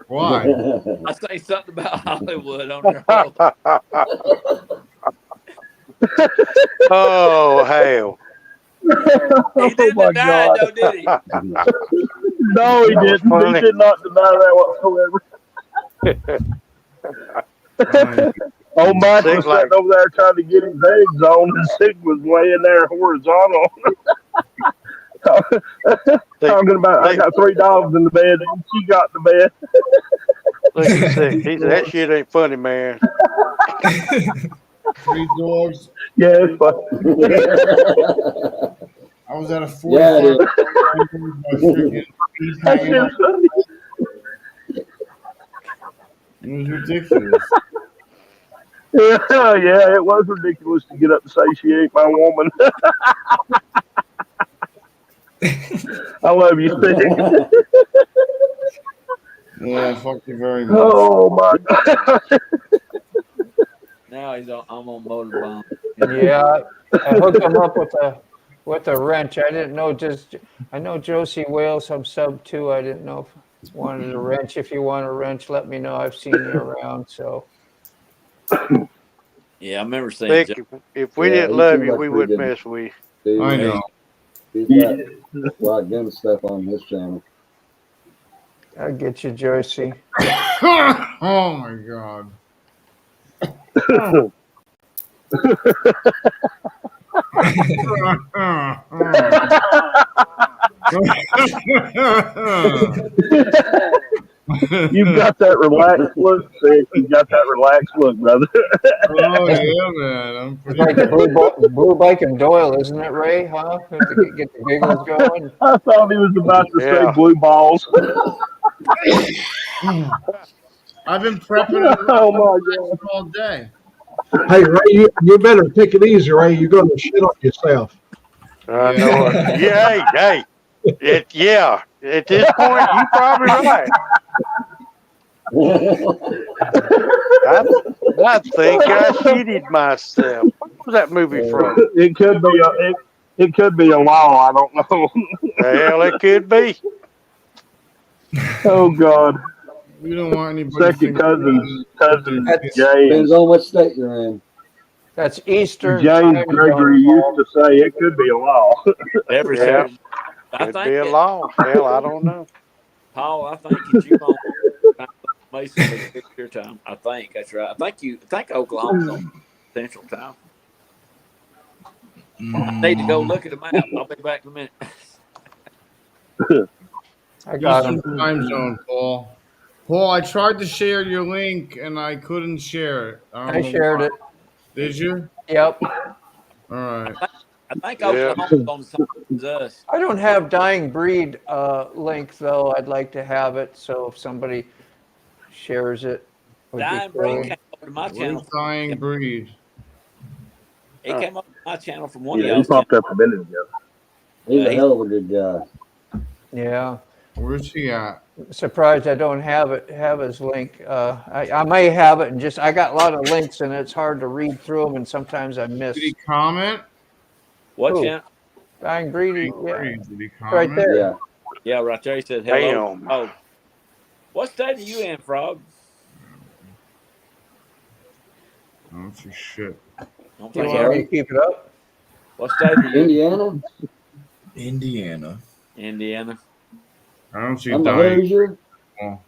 Why? I say something about Hollywood on their whole. Oh, hell. He didn't deny it, though, did he? No, he didn't. He did not deny that whatsoever. Oh, Mack was sitting over there trying to get his eggs on, and Sig was laying there horizontal. Talking about, I got 3 dogs in the bed, and she got the bed. Look at Sig. He said, that shit ain't funny, man. 3 dogs. Yeah, it's funny. I was at a 45. It was ridiculous. Yeah, it was ridiculous to get up and say she ain't my woman. I love you, Stig. Yeah, fuck you very much. Oh my God. Now I'm on motorbomb. Yeah, I hooked him up with a wrench. I didn't know I know Josie Wales, I'm sub 2. I didn't know if you wanted a wrench. If you want a wrench, let me know. I've seen you around, so. Yeah, I remember saying. If we didn't love you, we wouldn't mess with you. I know. He's got a lot of gun stuff on his channel. I'll get you, Josie. Oh my God. You've got that relaxed look, Sid. You've got that relaxed look, brother. Oh yeah, man. I'm pretty like the blue bike and Doyle, isn't it, Ray? Huh? To get the giggles going. I thought he was about to say blue balls. I've been prepping all day. Hey, Ray, you better take it easy, Ray. You're going to shit on yourself. I know it. Yeah, hey. At this point, you're probably right. I think I cheated myself. What was that movie from? It could be. It could be a law. I don't know. Hell, it could be. Oh God. We don't want anybody Second thinking cousin That's, James. Depends on what state you're in. that's Eastern James time Gregory zone, used Paul. to say it could be a law. Every Yeah, Saturday. I could think be a it, law. Hell, I don't know. Paul. I think that you on basically your time. I think that's right. I think Oklahoma's on Central Time. I need to go look at the map. I'll be back in a minute. I got Eastern him. time zone, Paul. Paul, I tried to share your link and I couldn't share it. I I don't know shared why. it. Did you? Yep. All right. I think Yeah. Oklahoma's on the same as us. I don't have Dying Breed link though. I'd like to have it. So if somebody shares it, would be Dying Breed cool. came over to my Where's channel. Dying Breed? He came over to my channel from one Yeah, of he y'all's channels. popped up a minute ago. He's a he's- hell of a good guy. Yeah. Where's he at? Surprised I don't have his link. I may have it and just I got a lot of links and it's hard to read through them and sometimes I miss. Did he comment? What Who? channel? Dying Breed. Dying Yeah. Breed. Did he Right comment? there. Yeah. Yeah, right there. He said hello. Damn. Oh, what state are you in, Frog? Oh, that's your shit. Don't Do you think want me Sorry? to keep it up? What state are you? Indiana? Indiana. Indiana. I don't see I'm a Dying. Hoosier. Oh.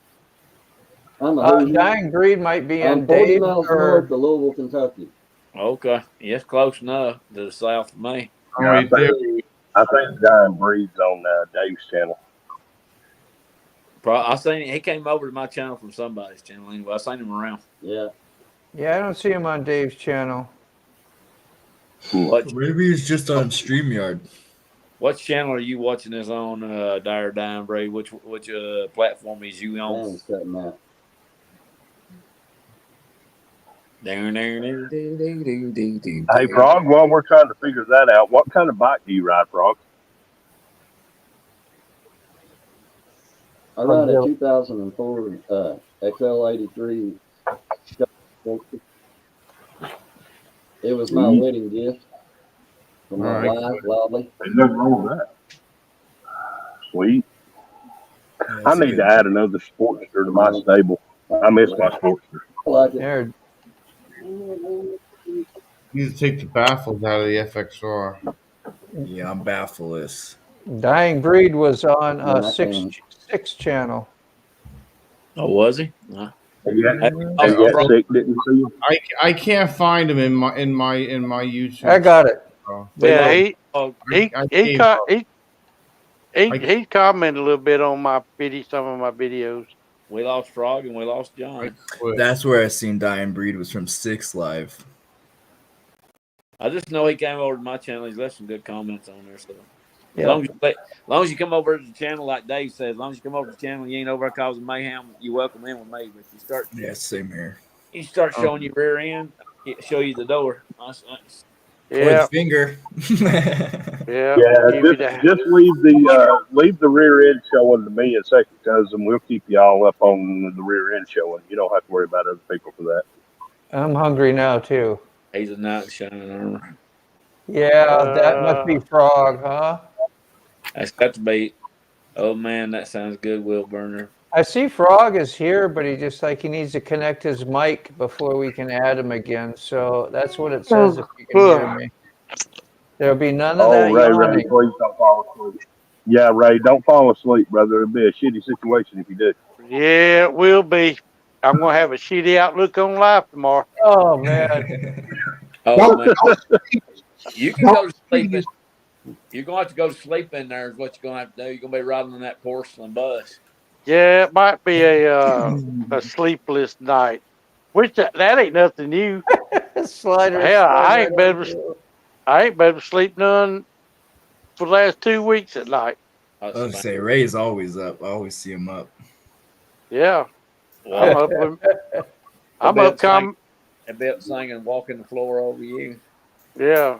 I'm a Hoosier. Dying Breed might be I'm in 40 Dave miles or north of Louisville, Kentucky. Okay, yes, close enough to the south of me. Oh, right there. I think Dying Breed's on Dave's channel. I seen he came over to my channel from somebody's channel anyway. I seen him around. Yeah. yeah, I don't see him on Dave's channel. What Maybe it's just on StreamYard. what channel are you watching this on, Dying Breed? Which platform is you on? Sound's cutting out. Hey, Frog, while we're trying to figure that out, what kind of bike do you ride, Frog? I ride a 2004 XL83. It was my wedding gift from my wife, Loudly. There's nothing wrong with that. Sweet. I need to add another Sportster to my stable. I miss my Sportster. I like it. There. You need to take the baffles out of the FXR. Yeah, I'm baffleless. Dying Breed was on Yeah, I six channel. Oh, was he? And yet Frog. Stick didn't see him. I can't find him in my YouTube. I got it. Oh. Yeah, I gave up. he commented a little bit on my some of my videos. We lost Frog and we lost John. That's where I seen Dying Breed was from 6 Live. I just know he came over to my channel. He's left some good comments on there. So Yeah. as long as you come over to the channel, like Dave said, as long as you come over to the channel, you ain't over causing mayhem. You welcome in with me. But you start, Same here. you start showing your rear end, show you the door. Yeah. With finger. Yeah. Just leave the rear end showing to me and second cousin. We'll keep you all up on the rear end showing. You don't have to worry about other people for that. I'm hungry now too. He's a knight in shining armor. Yeah, that must be Frog, huh? That's got to be. Oh man, that sounds good, Will Burner. I see Frog is here, but he needs to connect his mic before we can add him again. So that's what it says if you can hear me. There'll be none of that Ray, yawning. please don't fall asleep. Yeah, Ray, don't fall asleep, brother. It'll be a shitty situation if you do. Yeah, it will be. I'm gonna have a shitty outlook on life tomorrow. Oh man. Oh man. You can go to sleep. You're gonna have to go to sleep in there. Is what you're gonna have to do. You're gonna be riding on that porcelain bus. Yeah, it might be a sleepless night. Which that ain't nothing new. Slider. Hell, I ain't been able to sleep none for the last 2 weeks at night. I was gonna say Ray's always up. I always see him up. Yeah, Well, I'm up. A bit singing, walking the floor over you. Yeah,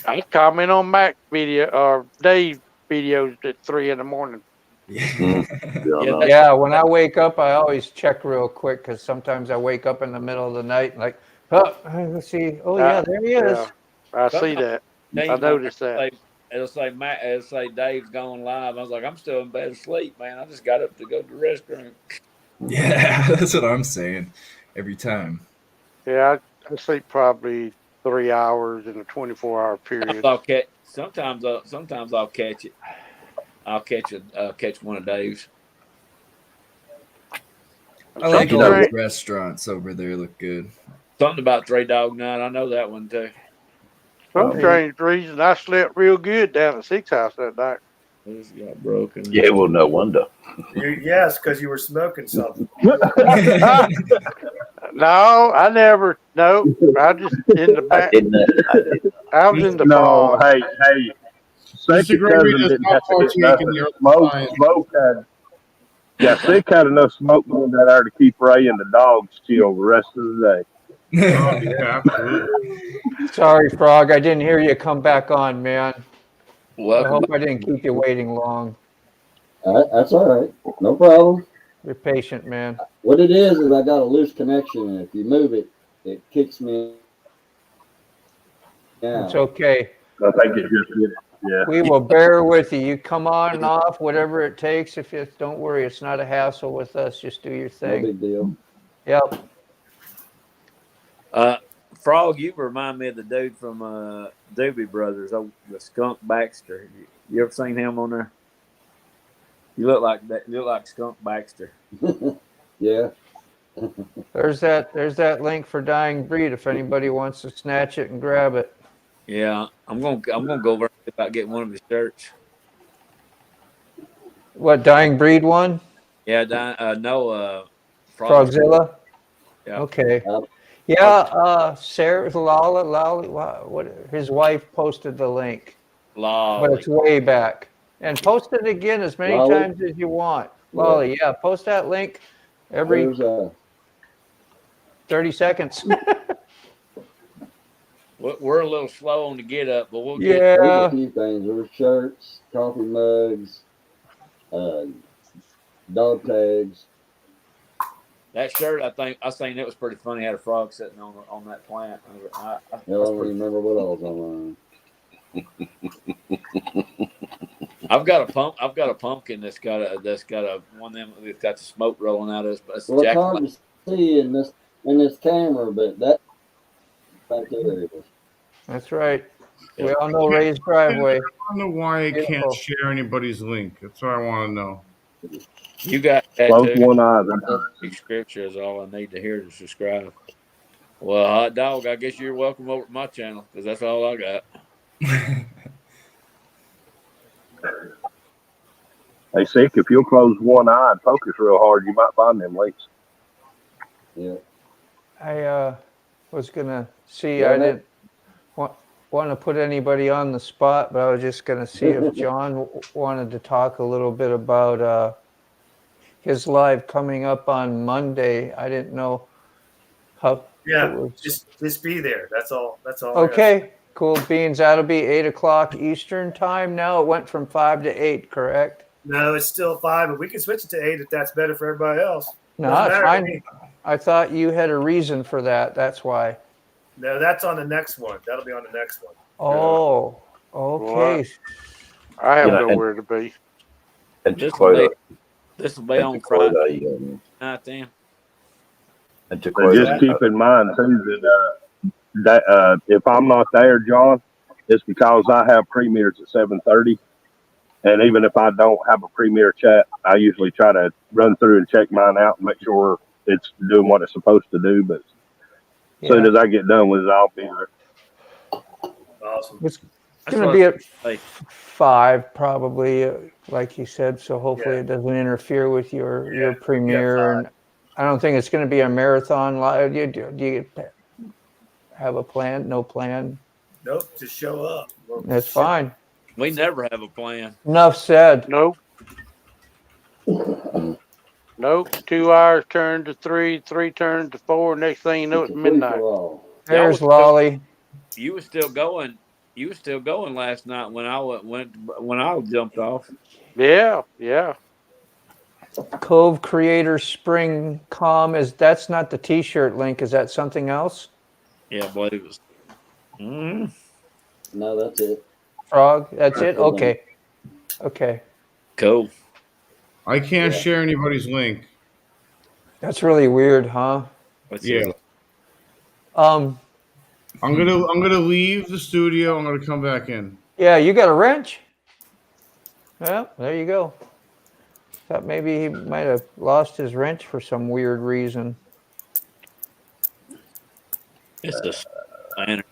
I comment on Mack video or Dave videos at 3 a.m. Yeah, when I wake up, I always check real quick because sometimes I wake up in the middle of the night and let's see. Oh yeah, there he is. I see that. I noticed that. It'll say Matt. It'll say Dave's going live. I was like, I'm still in bed asleep, man. I just got up to go to the restroom. Yeah, that's what I'm saying every time. Yeah, I sleep probably 3 hours in a 24-hour period. Sometimes I'll catch it. I'll catch one of Dave's. I like all those restaurants over there. Look good. Something about Three Dog Night. I know that one too. Some strange reason I slept real good down at Six House that night. This got broken. Yeah, well, no wonder. Yes, because you were smoking something. No, I never. No, I just in the back. I was in the No, fog. hey. Second cousin didn't have to get nothing. Smoke had. Yeah, Sick had enough smoke in that there to keep Ray and the dogs chill the rest of the day. Oh, yeah, absolutely. Sorry, Frog. I didn't hear you come back on, man. Welcome. I hope I didn't keep you waiting long. That's all right. No problem. You're patient, man. What it is I got a loose connection, and if you move it, it kicks me out. It's okay. I think it just yeah. We will bear with you. You come on and off, whatever it takes. If you don't worry, it's not a hassle with us. Just do your thing. No big deal. Yep. Frog, you remind me of the dude from Doobie Brothers, the Skunk Baxter. You ever seen him on there? You look like that. You look like Skunk Baxter. Yeah. There's that link for Dying Breed. If anybody wants to snatch it and grab it. Yeah, I'm gonna go over and see about getting one of his shirts. What, Dying Breed one? Yeah, Frogzilla. Yeah. Okay. Yeah, Sarah Lolly, what? His wife posted the link, Lolly. but it's way back. And post it again as many times as you want. Lolly, yeah, post that link every 30 seconds. We're a little slow on the get up, but we'll get. There's a few things. There's shirts, coffee mugs, dog tags. That shirt, I seen it was pretty funny. Had a frog sitting on that plant. I don't remember what else on. I've got a pumpkin that's got a one of them that's got the smoke rolling out of it. But it's hard to see in this camera, but that right there is. That's right. We all know Ray's driveway. I don't know why I can't share anybody's link. That's what I want to know. You got that Close too. one eye. Scripture is all I need to hear to subscribe. Well, Hot Dog, I guess you're welcome over to my channel because that's all I got. Hey, Sick, if you'll close one eye and focus real hard, you might find them links. Yeah. I was gonna see. I didn't want to put anybody on the spot, but I was just gonna see if John wanted to talk a little bit about his live coming up on Monday. I didn't know how. Yeah, just be there. That's all. That's all. Okay, cool beans. That'll be 8 o'clock Eastern time. Now it went from 5 to 8, correct? No, it's still 5, but we can switch it to 8 if that's better for everybody else. No, it's fine. I thought you had a reason for that. That's why. No, that's on the next one. That'll be on the next one. Oh, okay. I have nowhere to be. And this will be on Friday night then. And just keep in mind too that if I'm not there, John, it's because I have premieres at 7:30, and even if I don't have a premiere chat, I usually try to run through and check mine out and make sure it's doing what it's supposed to do. But as soon as I get done with it, I'll be there. Awesome. It's going to be at 5 probably, like you said. So hopefully it doesn't interfere with your premiere. And I don't think it's going to be a marathon live. Do you have a plan? No plan? Nope. Just show up. That's fine. We never have a plan. Enough said. Nope. Nope. 2 hours turned to 3, 3 turned to 4. Next thing you know, it's midnight. There's Lolly. You were still going. You were still going last night when I jumped off. Yeah. Cove Creator Spring Com that's not the T-shirt link. Is that something else? Yeah, I believe it was. No, that's it. Frog, that's it? Okay. Okay. Cool. I can't share anybody's link. That's really weird, huh? Yeah. Um, I'm gonna leave the studio. I'm gonna come back in. yeah, you got a wrench? Well, there you go. Thought maybe he might have lost his wrench for some weird reason. It's a spanner.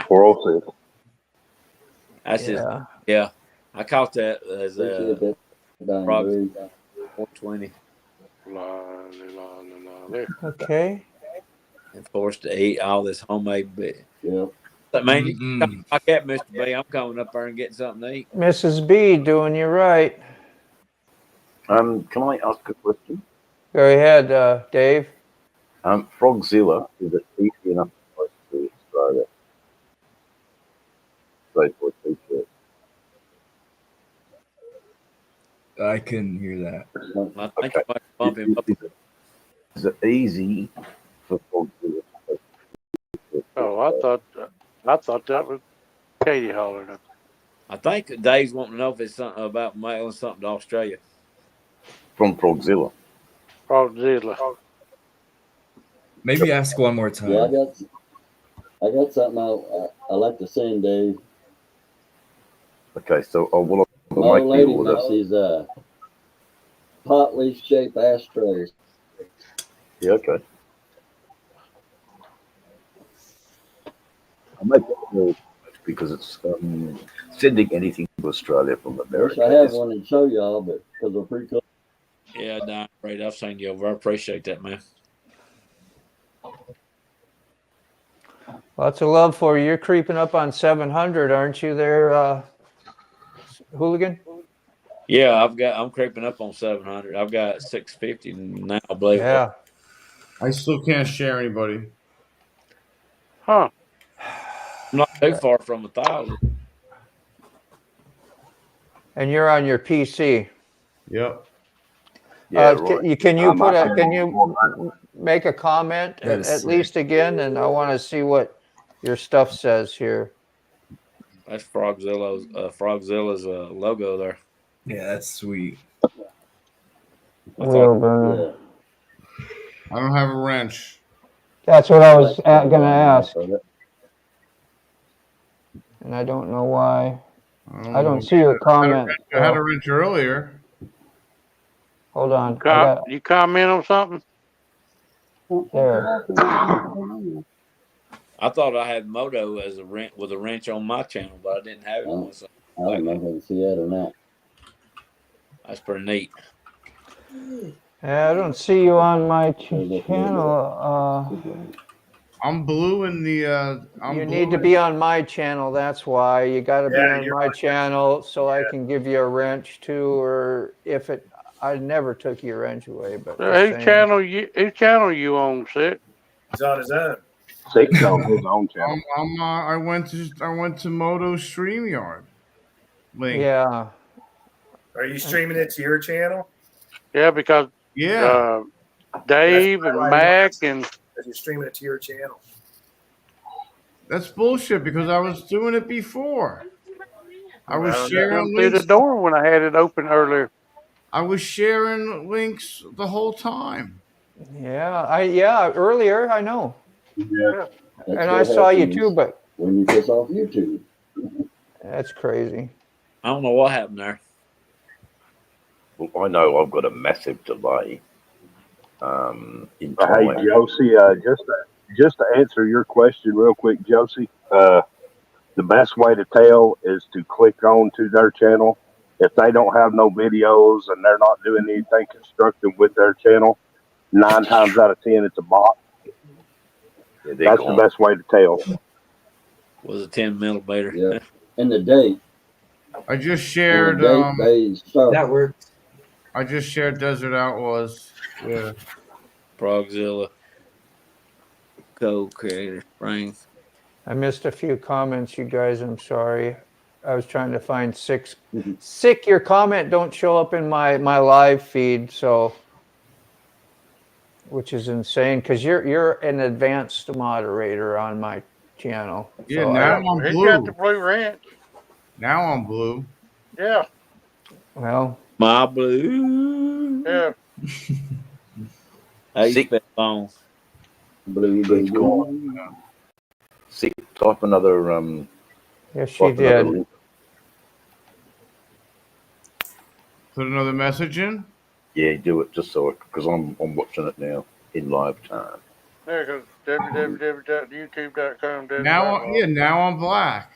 406. That's just yeah. I caught that as a frog 420. Okay. And forced to eat all this homemade bit. Yeah. But man, you come like that, Mr. B. I'm coming up there and getting something to eat. Mrs. B doing you right. Can I ask a question? Go ahead, Dave. Frogzilla, is it easy enough to post to Australia? Say for a t-shirt. I couldn't hear that. I think you might bump him up. Is it easy for Frogzilla? Oh, I thought that was Katie hollering. I think Dave's wanting to know if it's something about mailing something to Australia. From Frogzilla. Frogzilla. Maybe ask one more time. Yeah, I got something I like to send, Dave. Okay, so what My old lady makes these pot leaf shaped ashtrays. Yeah, okay. I'll make it because it's sending anything to Australia from America. I have one to show y'all, but because they're pretty cool. Yeah, nah, right. I've seen you over. I appreciate that, man. Lots of love for you. You're creeping up on 700, aren't you there, Hooligan? Yeah, I'm creeping up on 700. I've got 650 now, I believe. Yeah. I still can't share anybody. Huh. I'm not too far from 1,000. And you're on your PC. Yep. Yeah, right. Can you make a comment at least again? And I want to see what your stuff says here. That's Frogzilla's logo there. Yeah, that's sweet. I don't have a wrench. That's what I was going to ask. And I don't know why. I don't see your comment. I had a wrench earlier. Hold on. You comment on something? There. I thought I had Moto as a wrench with a wrench on my channel, but I didn't have it on something. I don't know if I can see that or not. That's pretty neat. Yeah, I don't see you on my channel. I'm blue in the. You need to be on my channel. That's why you got to be on my channel so I can give you a wrench too. Or if it, I never took your wrench away. But Whose channel you on, Sid? He's on his own. Six on his own channel. I went to Moto StreamYard. Link. Yeah. Are you streaming it to your channel? Yeah, because Dave and Mack and you're streaming it to your channel. That's bullshit because I was doing it before. I was sharing through links the door when I had it open earlier. I was sharing links the whole time. Yeah, earlier, I know. Yeah. And I saw you too, but when you piss off YouTube. That's crazy. I don't know what happened there. Well, I know I've got a massive delay. In time. Hey, Josie, just to answer your question real quick, Josie, the best way to tell is to click on to their channel. If they don't have no videos and they're not doing anything constructive with their channel, 9 times out of 10, it's a bot. Yeah, that's the best way to tell. Was a 10 millimeter. Yeah. And the date. I just shared. That works. I just shared Desert Outlaws. Yeah. Frogzilla. Co-creator Spring. I missed a few comments, you guys. I'm sorry. I was trying to find six. Sick, your comment don't show up in my live feed, so which is insane because you're an advanced moderator on my channel. Yeah, So now I'm He blue. got the blue ranch. Now I'm blue. Yeah. Well, my blue. Yeah. How you spell on? Please go on. See, type another yes, she type another did. link. Put another message in. Yeah, do it just so because I'm watching it now in live time. Yeah, because www.youtube.com does Now, that. yeah, now I'm black.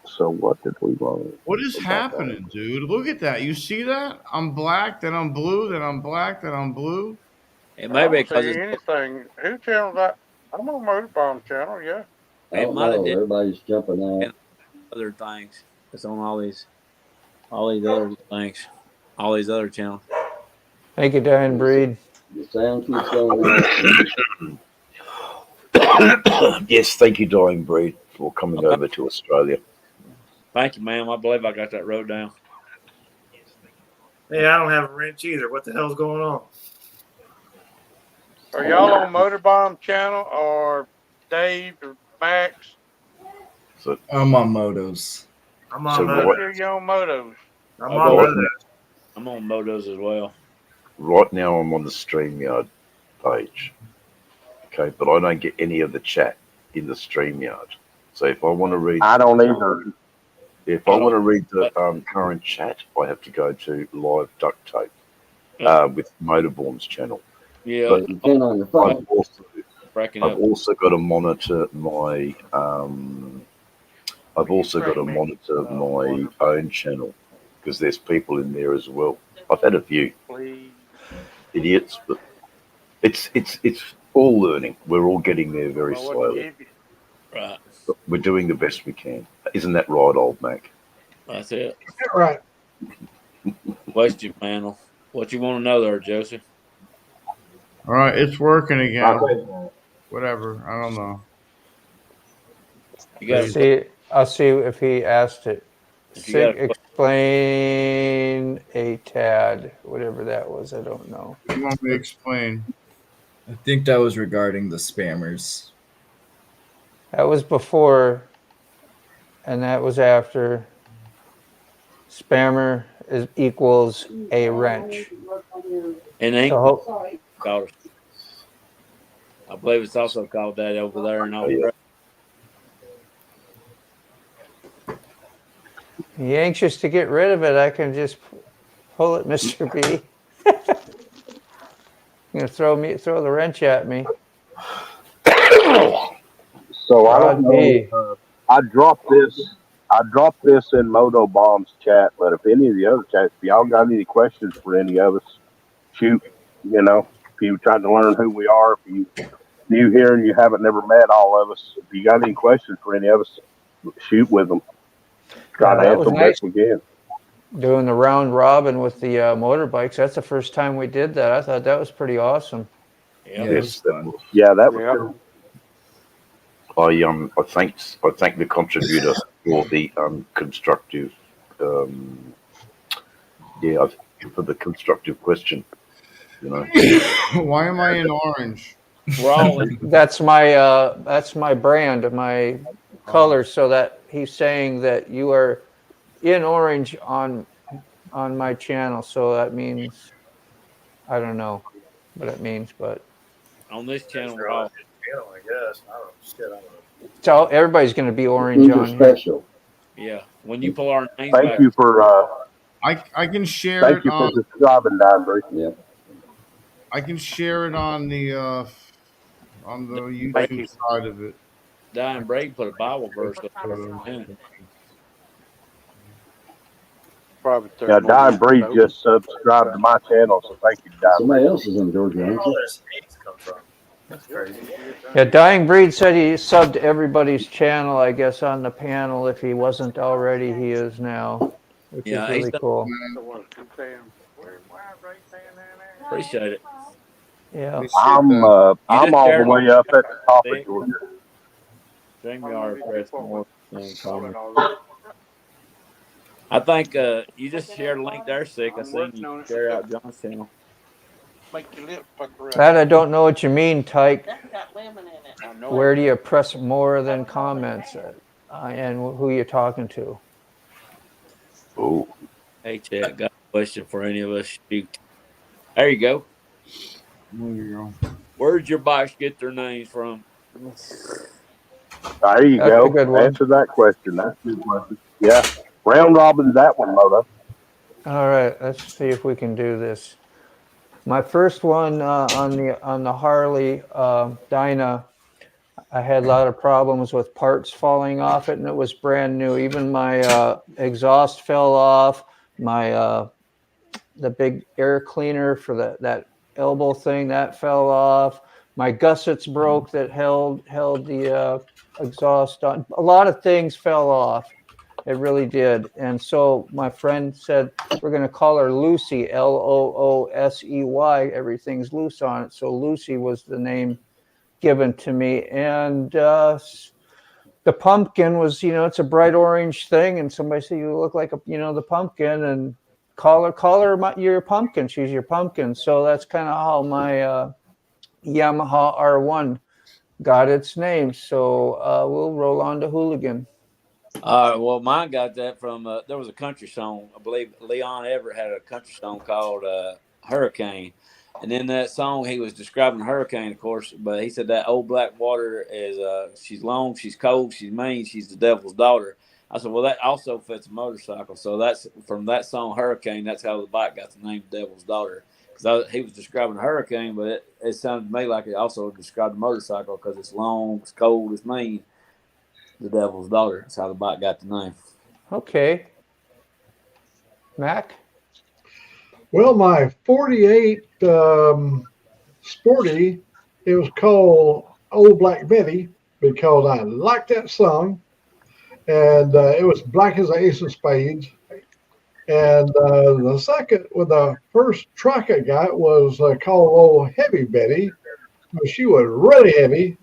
So what did we learn? What is about that? happening, dude? Look at that. You see that? I'm black, then I'm blue, then I'm black, then I'm blue. It I may be don't because see it's. anything. Who channel that? I'm on Motorbomb channel, yeah. I It don't might have know. did Everybody's jumping out. other things. It's on all these other things, all these other channels. Thank you, Diane Breed. The sound keeps going out. Yes, thank you, Dying Breed, for coming Okay. over to Australia. Thank you, ma'am. I believe I got that wrote down. Hey, I don't have a wrench either. What the hell's going on? Are y'all on Motorbomb channel or Dave or Max? So I'm on Motos. I'm on So Motos. Make sure you're on Motos. I'm on Motos. I'm on Motos as well. right now I'm on the StreamYard page. Okay, but I don't get any of the chat in the StreamYard. So if I want to read, I don't either. if I want to read the current chat, I have to go to live duct tape with Motorborn's channel. Yeah, But You can on your phone. I've also got to monitor my my own channel because there's people in there as well. I've had a few idiots, but it's all learning. We're all getting there very slowly. Right. But we're doing the best we can. Isn't that right, old Mac? That's it. Right. Question panel. What you want to know there, Joseph? All right, it's working again. Whatever. I don't know. You got I'll see if he asked it. If you got a Explain a tad, whatever that was. I don't know. What do you want me to explain? I think that was regarding the spammers. That was before, and that was after. Spammer equals a wrench. in ink. So, Called, I believe it's also called that over there in Old you anxious to get rid of it? I can just pull it, Mr. B. You're gonna throw the wrench at me. So I don't know. I dropped this in Moto Bomb's chat, but if any of the other chats, if y'all got any questions for any of us, shoot. You know, if you tried to learn who we are, if you new here and you haven't never met all of us, if you got any questions for any of us, shoot with them. Try to answer them best we can. Doing the round robin with the motorbikes. That's the first time we did that. I thought that was pretty awesome. Yes, that was. Yeah, that was cool. I thank the contributor for the constructive for the constructive question. You know. Why am I in orange? We're all in. That's my brand, my color. So that he's saying that you are in orange on my channel. So that means I don't know what it means, but on this channel we're all. I guess. I don't shit. I don't know. So everybody's going to be orange on here. Special. Yeah, when you pull our names Thank back. you for. I can share Thank it you on. for subscribing, Diamond. Yeah. I can share it on the YouTube side of it. Diane Braid put a Bible verse up there for him. Probably Yeah, Diane Breed just subscribed to my channel, so thank you, Diane. Somebody else is in Georgia, Where ain't all you? this hates come from? That's crazy. Yeah, Dying Breed said he subbed everybody's channel, I guess, on the panel. If he wasn't already, he is now, which is really cool. Appreciate it. Yeah. I'm all the way up at the top of Georgia. StreamYard press more than comment. I think you just shared a link there, Sick. I seen you share out John's channel. Make your lips pucker up. That I don't know what you mean, Tyke. That's got lemon in it. I know. Where do you press more than comments? And who you talking to? Oh. Hey, chat, got a question for any of us? Shoot. There you go. There you go. Where'd your bikes get their names from? There you That's go. a good one. Answer that question. That's a good question. Yeah. Round robin's that one, Moto. All right, let's see if we can do this. My first one on the Harley Dyna, I had a lot of problems with parts falling off it, and it was brand new. Even my exhaust fell off. My the big air cleaner for that elbow thing that fell off. My gussets broke that held the exhaust on. A lot of things fell off. It really did. And so my friend said, we're going to call her Lucy, Loosey. Everything's loose on it. So Lucy was the name given to me. And the pumpkin was, it's a bright orange thing. And somebody said, you look like the pumpkin. And call her your pumpkin. She's your pumpkin. So that's kind of how my Yamaha R1 got its name. So we'll roll on to Hooligan. Well, mine got that from there was a country song. I believe Leon Everett had a country song called Hurricane, and in that song he was describing a hurricane, of course. But he said that old black water is she's long, she's cold, she's mean, she's the devil's daughter. I said, well, that also fits a motorcycle. So that's from that song Hurricane. That's how the bike got the name Devil's Daughter. Because he was describing a hurricane, but it sounded to me like it also described a motorcycle because it's long, it's cold, it's mean. The Devil's Daughter. That's how the bike got the name. Okay. Mack? Well, my 48 Sporty, it was called Old Black Betty because I liked that song. And it was black as the ace of spades. And the first truck I got was called Old Heavy Betty. She was really heavy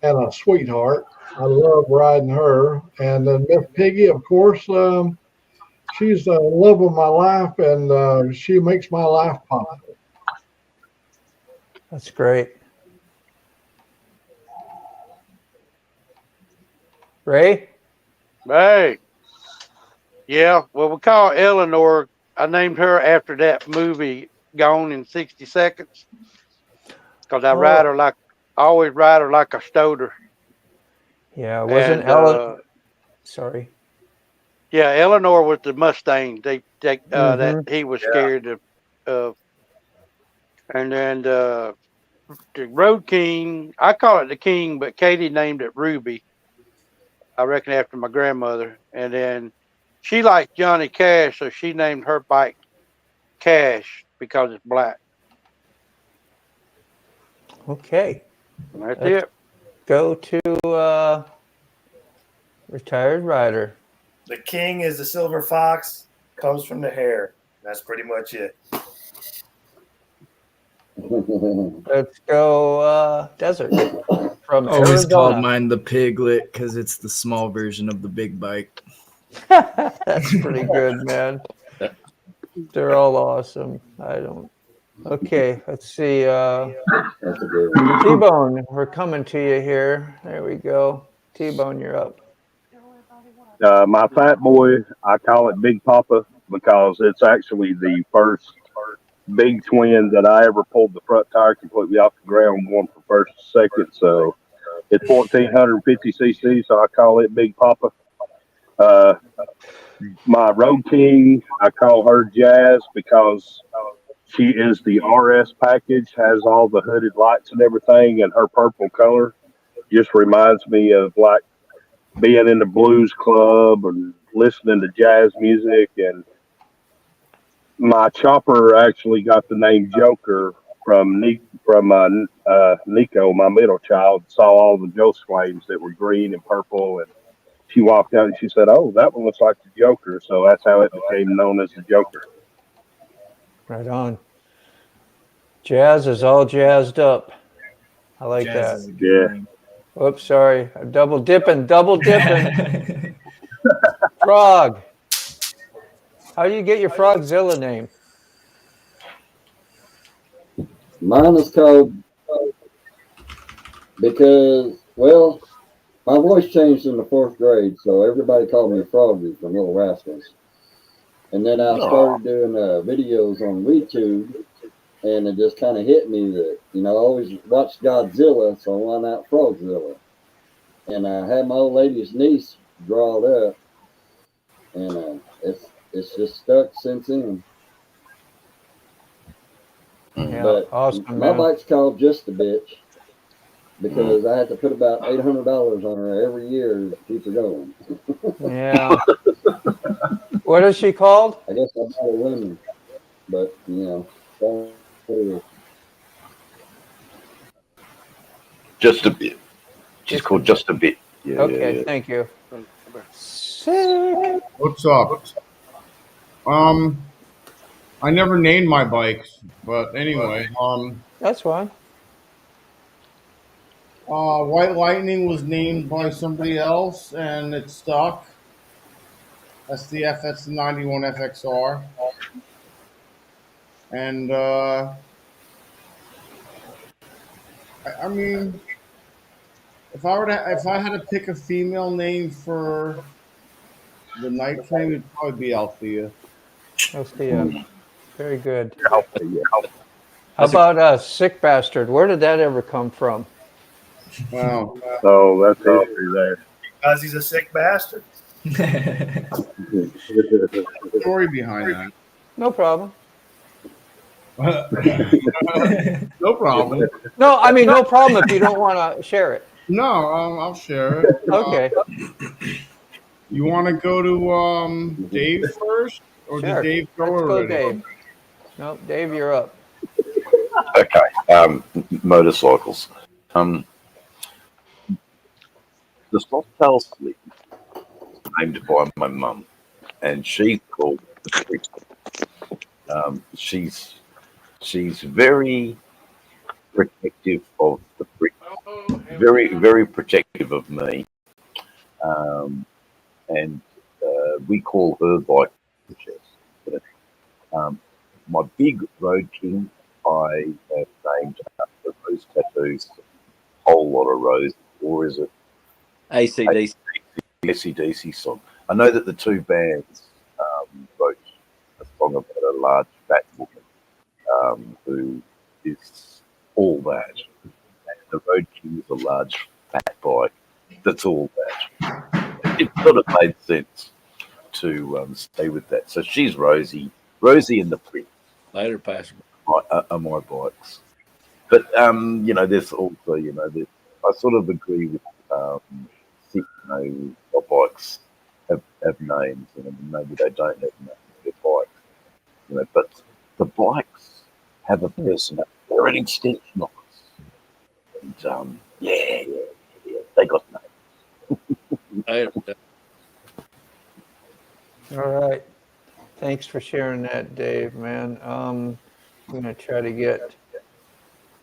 and a sweetheart. I love riding her. And then Miss Piggy, of course, she's the love of my life, and she makes my life possible. That's great. Ray? Hey. Yeah, well, we call Eleanor. I named her after that movie, Gone in 60 Seconds, because I always ride her like a stoter. Yeah, wasn't Ellen? Sorry. Yeah, Eleanor was the Mustang. That he was scared of, and then the Road King. I call it the King, but Katie named it Ruby. I reckon after my grandmother, and then she liked Johnny Cash, so she named her bike Cash because it's black. Okay. That's it. Go to retired rider. The king is the silver fox, comes from the hair. That's pretty much it. Let's go desert from Always Arizona. called mine the Piglet because it's the small version of the big bike. That's pretty good, man. They're all awesome. Okay, let's see. T-Bone, we're coming to you here. There we go. T-Bone, you're up. My fat boy, I call it Big Papa because it's actually the first big twin that I ever pulled the front tire completely off the ground, going from first to second. So it's 1,450 cc, so I call it Big Papa. My Road King, I call her Jazz because she is the RS package, has all the hooded lights and everything, and her purple color just reminds me of like being in the blues club and listening to jazz music. And my chopper actually got the name Joker from Nico, my middle child. Saw all the Ghost Flames that were green and purple, and she walked out and she said, "Oh, that one looks like the Joker." So that's how it became known as the Joker. Right on. Jazz is all jazzed up. I like Jazz that. Yeah. Oops, sorry. I'm double dipping. Frog. How do you get your Frogzilla name? Mine is called because, well, my voice changed in the 4th grade, so everybody called me Froggy from Little Rascals. And then I started doing videos on YouTube, and it just kind of hit me that, I always watched Godzilla, so why not Frogzilla? And I had my old lady's niece draw it up, and it's just stuck since then. Yeah, But awesome, my man. bike's called Just a Bitch because I had to put about $800 on her every year to keep her going. Yeah. What is she called? I guess I'm not a women, but Just a bit. She's called Just a Bit. Yeah, okay, yeah. thank you. Sick. What's up? I never named my bikes, but anyway, That's fine. White Lightning was named by somebody else, and it stuck. That's the 91 FXR, and I mean, if I had to pick a female name for the night frame, it'd probably be Althea. Althea. Very good. Yeah. How about Sick Bastard? Where did that ever come from? Wow. So that's history there. Because he's a sick bastard. Story behind that. No problem. No problem. No, I mean, no problem if you don't want to share it. No, I'll share it. Okay. You want to go to Dave first, or Sure. did Dave go Let's already? go, Dave. No, Dave, you're up. Okay. Motorcycles. The Softail Slick was named by my mum, and she's called the Freak. She's very protective of the Freak. Very, very protective of me. And we call her bike the Chess. My big Road King, I have named after Rose Tattoos, a whole lot of Rose, or is it ACDC? ACDC song. I know that the two bands wrote a song about a large fat woman who is all that. And the Road King is a large fat bike that's all that. It sort of made sense to stay with that. So she's Rosie and the Prince. Later, Pastor. Are my bikes. But there's also there's, I sort of agree with our bikes have names, maybe they don't have names, they're bikes, but the bikes have a personality. They're an extension of us, and they got names. All right. Thanks for sharing that, Dave, man. I'm going to try to get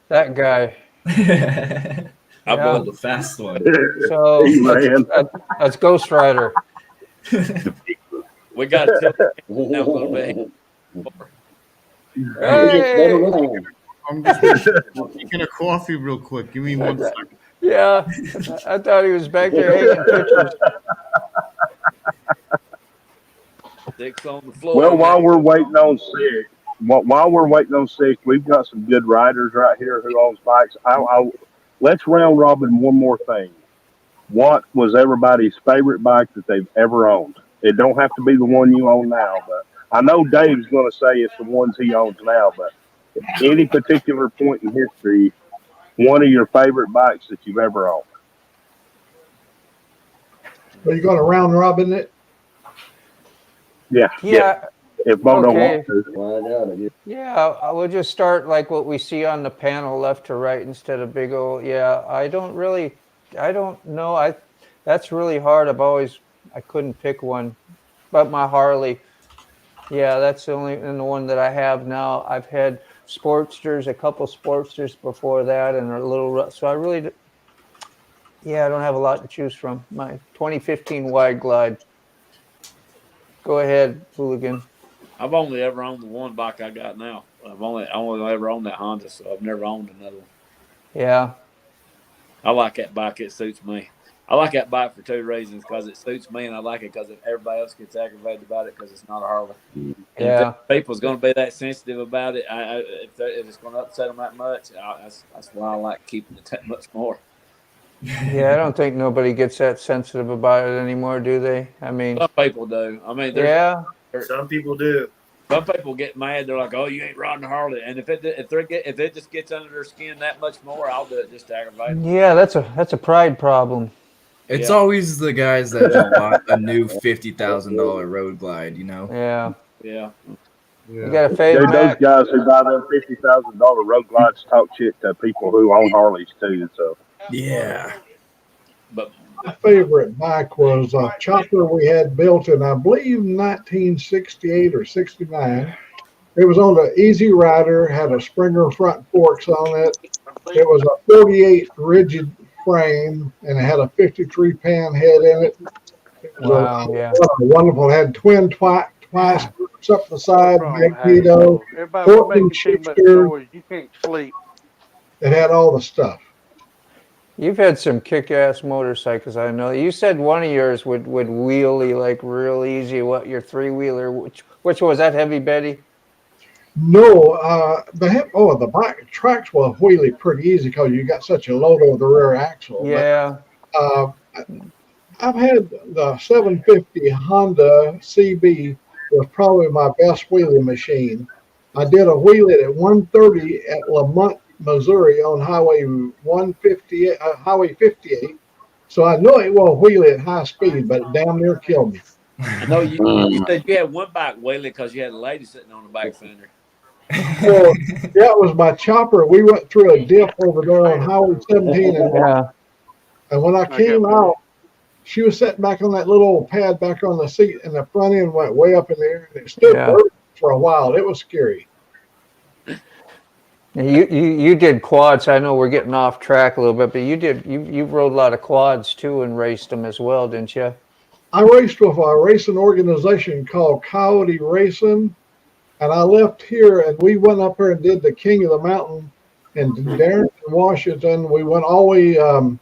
that guy. I'll build the fast one. So that's Ghost Rider. We got to now a little bit. Hey! I'm just taking a coffee real quick. Give me 1 second. Yeah, I thought he was back there taking pictures. Six on the floor. Well, while we're waiting on six, we've got some good riders right here who owns bikes. Let's round robin one more thing. What was everybody's favorite bike that they've ever owned? It don't have to be the one you own now, but I know Dave's going to say it's the ones he owns now. But at any particular point in history, one of your favorite bikes that you've ever owned. Are you going to round robin it? Yeah. If Bo don't want to. Yeah, I will just start like what we see on the panel, left to right instead of big old. Yeah, I don't know. That's really hard. I couldn't pick one, but my Harley. Yeah, that's the one that I have now. I've had Sportsters, a couple Sportsters before that, and a little. So I don't have a lot to choose from. My 2015 Wide Glide. Go ahead, Hooligan. I've only ever owned the one bike I got now. I've only ever owned that Honda, so I've never owned another one. Yeah. I like that bike. It suits me. I like that bike for two reasons: because it suits me, and I like it because everybody else gets aggravated about it because it's not a Harley. And Yeah. if people's going to be that sensitive about it, if it's going to upset them that much, that's why I like keeping it that much more. Yeah, I don't think nobody gets that sensitive about it anymore, do they? I mean, some people do. I mean, some people do. Some people get mad. They're like, "Oh, you ain't riding a Harley," and if it just gets under their skin that much more, I'll do it just to aggravate them. Yeah, that's a pride problem. It's always the guys that just bought a new $50,000 road glide, you know. Yeah. Yeah. You got a fade, Dude, those Mac? guys who buy them $50,000 road glides talk shit to people who own Harleys too. So yeah. But my favorite bike was a chopper we had built in, I believe, 1968 or 69. It was on the Easy Rider, had a Springer front forks on it. It was a 48 rigid frame, and it had a 53 pan head in it. It was wonderful. It had twin twice up the side, magneto, Everybody Portland making too much shifter. noise. You can't sleep. It had all the stuff. You've had some kick-ass motorcycles, I know. You said one of yours would wheelie like real easy. What, your three-wheeler? Which was that, Heavy Betty? No, the bike tracks will wheelie pretty easy because you got such a load over the rear axle. Yeah. But, I've had the 750 Honda CB was probably my best wheelie machine. I did a wheelie at 130 at Lamont, Missouri on Highway 158, Highway 58. So I know it will wheelie at high speed, but it damn near killed me. I know you said you had one bike wheelie because you had a lady sitting on the back fender. Well, that was my chopper. We went through a dip over there on Highway 17, and when I came out, she was sitting back on that little pad back on the seat, and the front end went way up in the air, and it stood for a while. It was scary. You did quads. I know we're getting off track a little bit, but you rode a lot of quads too and raced them as well, didn't you? I raced with a racing organization called Coyote Racing, and I left here and we went up there and did the King of the Mountain in Darrington, Washington. We went all the way.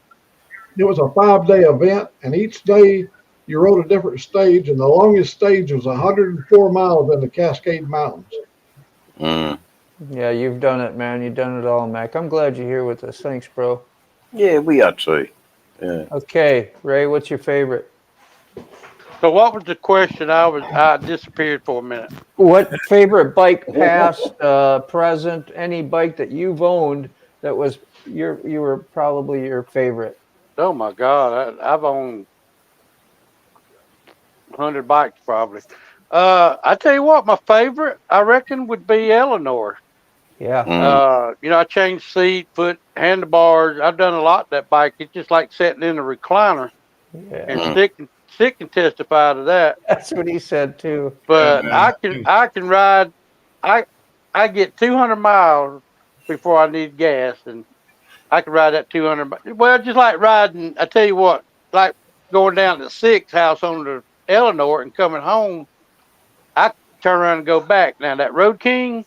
It was a 5-day event, and each day you rode a different stage, and the longest stage was 104 miles in the Cascade Mountains. Yeah, you've done it, man. You've done it all, Mac. I'm glad you're here with us. Thanks, bro. Yeah, we are too. Yeah. Okay, Ray, what's your favorite? So what was the question? I disappeared for a minute. What favorite bike, past, present, any bike that you've owned that was you were probably your favorite? Oh my God, I've owned 100 bikes probably. I tell you what, my favorite I reckon would be Eleanor. Yeah. I changed seat, foot, handlebars. I've done a lot to that bike. It's just like sitting in a recliner. Yeah. And Stick can testify to that. That's what he said too. But I can ride. I get 200 miles before I need gas, and I can ride that 200. Well, just like riding. I tell you what, like going down to the Six house on the Eleanor and coming home. I turn around and go back. Now that Road King,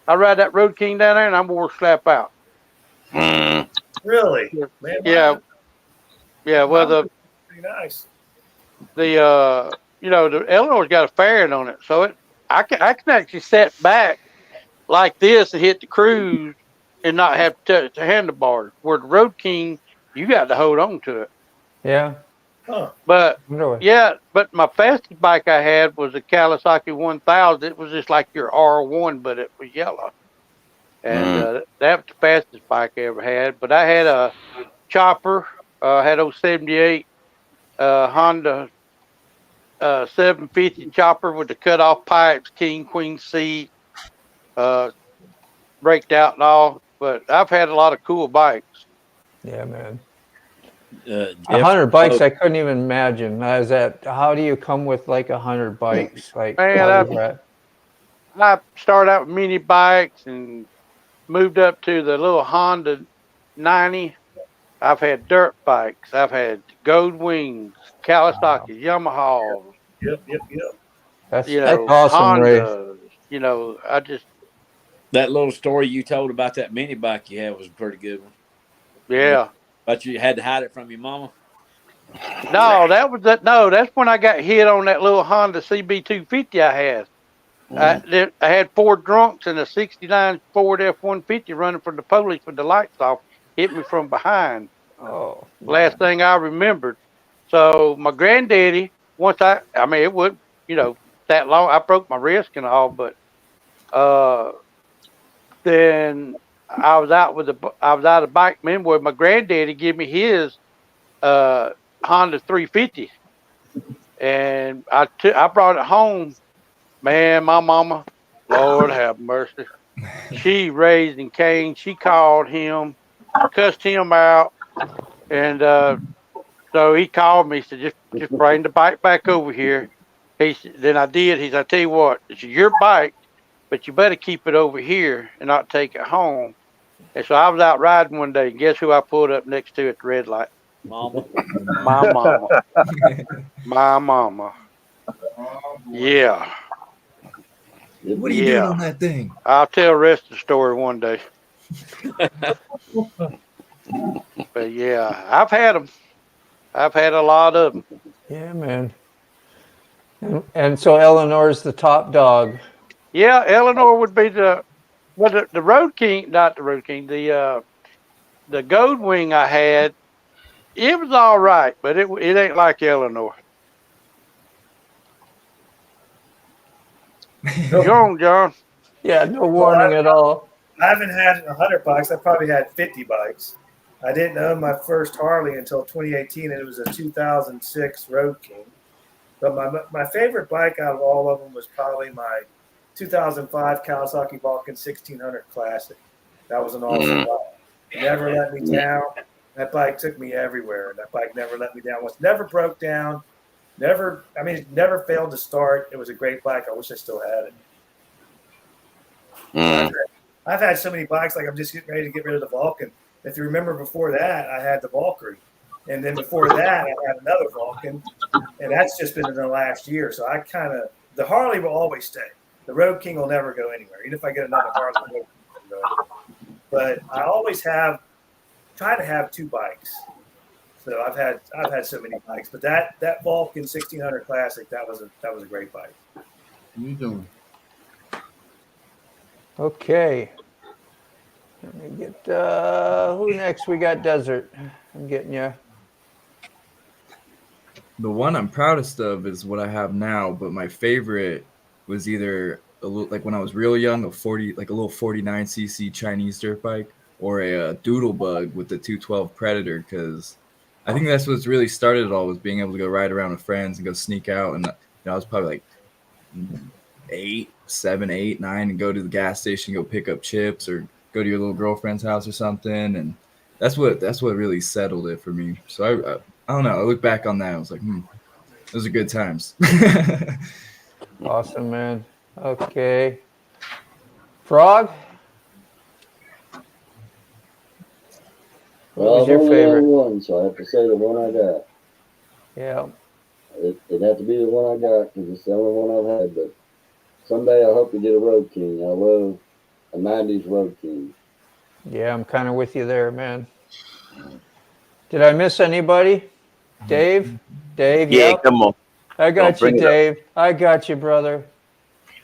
I ride that Road King down there, and I'm more slap out. Really? Man, yeah. Well, pretty nice. The Eleanor's got a fairing on it, so I can actually set back like this and hit the cruise and not have to touch the handlebars. Where the Road King, you got to hold on to it. Yeah. Huh. But my fastest bike I had was a Kawasaki 1000. It was just like your R1, but it was yellow. And that was the fastest bike I ever had. But I had a chopper. Had 78 Honda 750 chopper with the cut-off pipes, king, queen seat, braked out and all. But I've had a lot of cool bikes. Yeah, man. 100 bikes, I couldn't even imagine. How do you come with like 100 bikes? Like, man, I started out with mini bikes and moved up to the little Honda 90. I've had dirt bikes. I've had Gold Wings, Kawasaki, Yamaha. Yep. That's awesome, Honda. I just that little story you told about that mini bike you had was a pretty good one. Yeah. But you had to hide it from your mama. No, that's when I got hit on that little Honda CB250 I had. I had 4 drunks and a '69 Ford F-150 running from the police with the lights off, hit me from behind. Oh, last thing I remembered. So my granddaddy, it wasn't, that long. I broke my wrist and all, but then I was out of bike. Meanwhile, my granddaddy gave me his Honda 350, and I brought it home. Man, my mama, Lord have mercy. She raised and Cain. She called him, cussed him out, and so he called me. He said, "Just bring the bike back over here." Then I did. He said, "I tell you what, it's your bike, but you better keep it over here and not take it home." And so I was out riding one day. And guess who I pulled up next to at the red light? Mama. My mama. My mama. Yeah. What are you doing on that thing? I'll tell the rest of the story one day. But yeah, I've had them. I've had a lot of them. Yeah, man. And so Eleanor's the top dog. Yeah, Eleanor would be the Road King, not the Road King, the Gold Wing I had. It was all right, but it ain't like Eleanor. You're on, John. Yeah, no warning at all. I haven't had 100 bikes. I probably had 50 bikes. I didn't own my first Harley until 2018, and it was a 2006 Road King. But my favorite bike out of all of them was probably my 2005 Kawasaki Vulcan 1600 Classic. That was an awesome bike. It never let me down. That bike took me everywhere. That bike never let me down. Once never broke down. It never failed to start. It was a great bike. I wish I still had it. I've had so many bikes, like I'm just getting ready to get rid of the Vulcan. If you remember before that, I had the Valkyrie. And then before that, I had another Vulcan. And that's just been in the last year. So the Harley will always stay. The Road King will never go anywhere. Even if I get another Harley, the Road King will go anywhere. But I always try to have 2 bikes. So I've had so many bikes. But that Vulcan 1600 Classic, that was a great bike. You doing? Okay. Let me get who next? We got Desert. I'm getting you. The one I'm proudest of is what I have now, but my favorite was either a little, like when I was real young, a little 49cc Chinese dirt bike, or a Doodlebug with the 212 Predator, because I think that's what's really started it all, was being able to go ride around with friends and go sneak out. And I was probably like 7, 8, 9, and go to the gas station, go pick up chips, or go to your little girlfriend's house or something. And that's what really settled it for me. So I don't know. I look back on that. I was like, those are good times. Awesome, man. Okay. Frog? What was your favorite? One, so I have to say the one I got. Yeah. It'd have to be the one I got because it's the only one I've had. But someday I hope you get a Road King. I love a 90s Road King. Yeah, I'm kind of with you there, man. Did I miss anybody? Dave? Dave? Yeah, yep. come on. I got you, Dave. I got you, brother.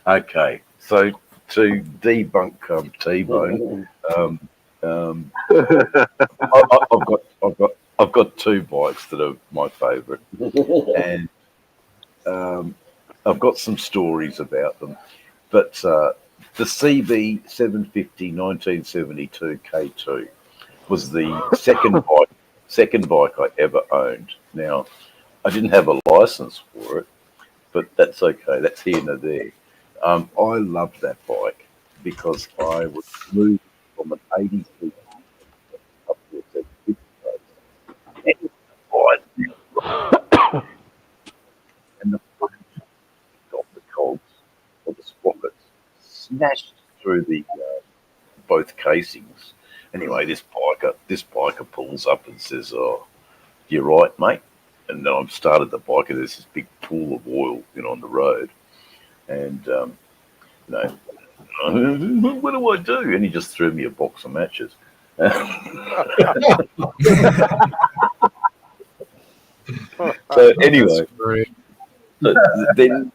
Okay, so to debunk T-Bone, I've got 2 bikes that are my favourite, and I've got some stories about them. But the CB 750 1972 K2 was the second bike I ever owned. Now, I didn't have a license for it, but that's okay. That's here and there. I loved that bike because I would move from an 80 up to a 750 and the got the cogs or the sprockets smashed through the both casings. Anyway, this biker pulls up and says, "Oh, you're right, mate." And then I've started the bike, and there's this big pool of oil, on the road. And what do I do? And he just threw me a box of matches. So anyway, so then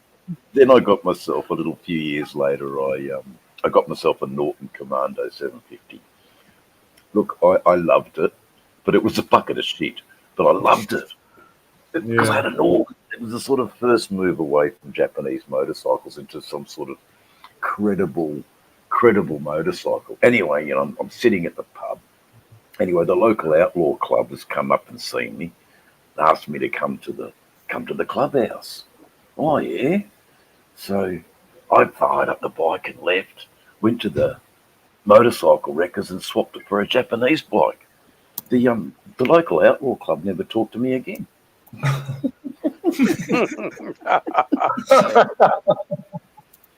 I got myself a little few years later. I got myself a Norton Commando 750. Look, I loved it, but it was a bucket of shit. But I loved it because I had a Norton. It was the sort of first move away from Japanese motorcycles into some sort of credible motorcycle. Anyway, I'm sitting at the pub. Anyway, the local outlaw club has come up and seen me, asked me to come to the clubhouse. Oh yeah. So I fired up the bike and left. Went to the motorcycle wreckers and swapped it for a Japanese bike. The local outlaw club never talked to me again.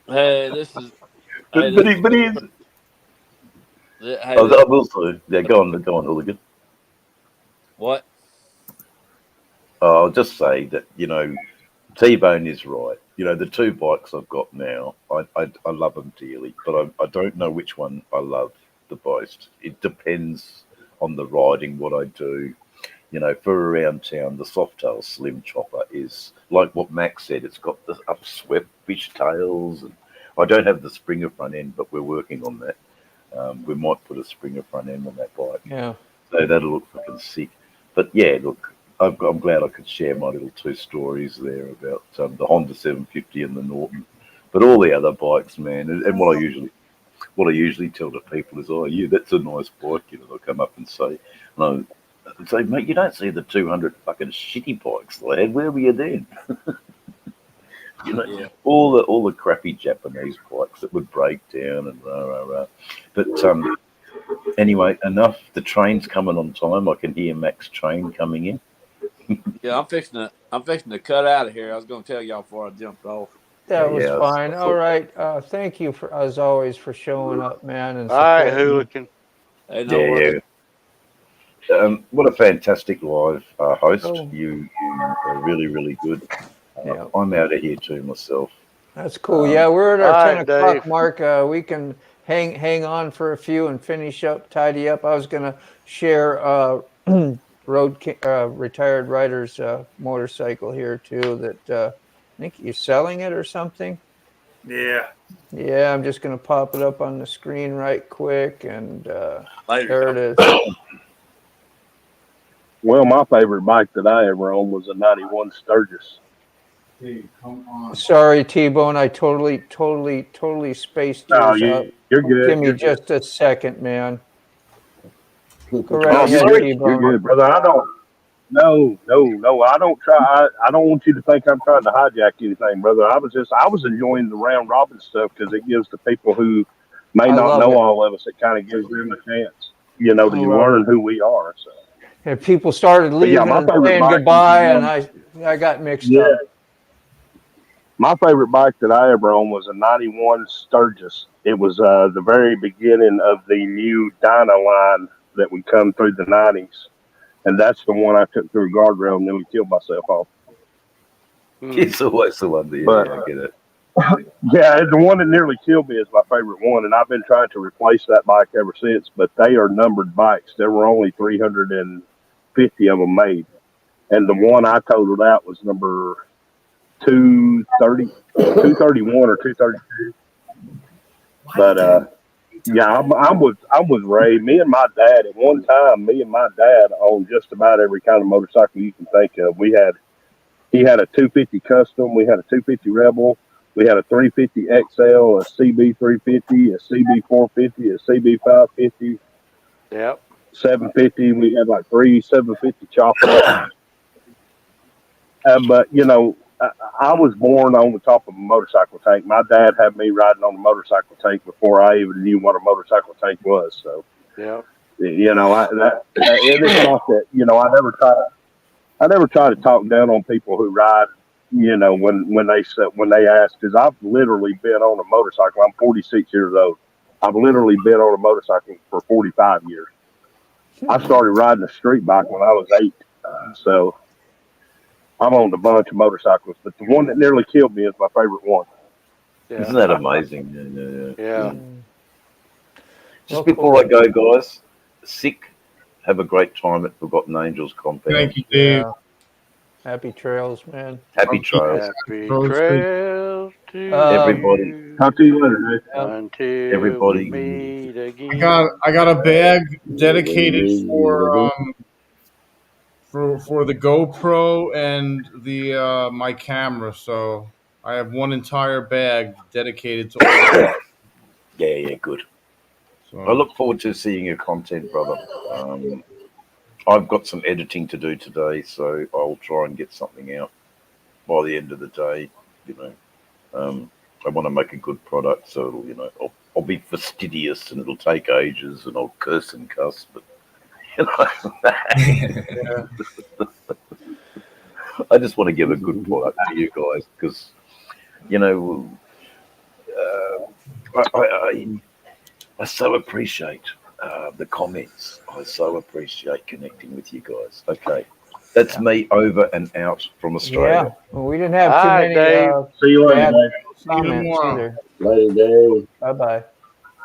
Hey, this is. But he's. Hey, I will say, yeah. Go on, Hooligan. What? I'll just say that T-Bone is right. The two bikes I've got now, I love them dearly, but I don't know which one I love the most. It depends on the riding, what I do. For around town, the Softail Slim Chopper is like what Mack said. It's got the upswept fishtails, and I don't have the Springer front end, but we're working on that. We might put a Springer front end on that bike. Yeah. So that'll look fucking sick. But yeah, look, I'm glad I could share my little two stories there about the Honda 750 and the Norton. But all the other bikes, man, and what I usually tell the people is, oh, yeah, that's a nice bike. They'll come up and say, and I say, mate, you don't see the 200 fucking shitty bikes, lad. Where were you then? All the crappy Japanese bikes that would break down and rah rah rah. But anyway, enough. The train's coming on time. I can hear Mack's train coming in. Yeah, I'm fixing to cut out of here. I was going to tell y'all before I jumped off. That was fine. All right. Thank you as always for showing up, man. And all right, Hooligan. Hey, no worries. What a fantastic live host. You are really, really good. I'm out of here too myself. That's cool. Yeah, we're at our 10 o'clock mark. We can hang on for a few and finish up, tidy up. I was going to share retired rider's motorcycle here too that I think you're selling it or something. Yeah. Yeah, I'm just going to pop it up on the screen right quick, and there it is. Well, my favorite bike that I ever owned was a 91 Sturgis. Hey, come on. Sorry, T-Bone. I totally spaced yours out. You're good. Give me just a second, man. Go right Oh, ahead, T-Bone. you're good, brother. I don't. No. I don't try. I don't want you to think I'm trying to hijack anything, brother. I was enjoying the round robin stuff because it gives the people who may not know all of us, it kind of gives them a chance, to learn who we are. So. And people started leaving and saying goodbye, and I got mixed up. My favorite bike that I ever owned was a 91 Sturgis. It was the very beginning of the new Dyna line that would come through the 90s. And that's the one I took through a guardrail and nearly killed myself off. It's always the one that I get it. Yeah, the one that nearly killed me is my favorite one, and I've been trying to replace that bike ever since, but they are numbered bikes. There were only 350 of them made. And the one I totaled out was number 231 or 232. But yeah, I'm with Ray. Me and my dad at one time. Owned just about every kind of motorcycle you can think of. He had a 250 Custom. We had a 250 Rebel. We had a 350 XL, a CB 350, a CB 450, a CB 550. Yep. 750. We had like 3 750 choppers. But I was born on the top of a motorcycle tank. My dad had me riding on a motorcycle tank before I even knew what a motorcycle tank was. So, yeah, it is not that. I never try to talk down on people who ride. When they ask, because I've literally been on a motorcycle. I'm 46 years old. I've literally been on a motorcycle for 45 years. I started riding a street bike when I was 8. So. I'm on a bunch of motorcycles, but the one that nearly killed me is my favorite one. Yeah. Isn't that amazing? Yeah. Just before I go, guys, sick. Have a great time at Forgotten Angels compound. Thank you, Dave. Yeah. Happy trails, man. Happy trails. Happy trails to everybody. Talk to you later, Dave. Until Everybody. we meet again. I got a bag dedicated for the GoPro and the my camera. So I have one entire bag dedicated to all. Yeah, good. So I look forward to seeing your content, brother. I've got some editing to do today, so I'll try and get something out by the end of the day. I want to make a good product, so it'll, I'll be fastidious and it'll take ages, and I'll curse and cuss, but I just want to give a good product to you guys because I so appreciate the comments. I so appreciate connecting with you guys. Okay, that's me over and out from Australia. Yeah, well, we didn't have too many See you later, bad Dave. comments either. Later, Dave. Bye bye.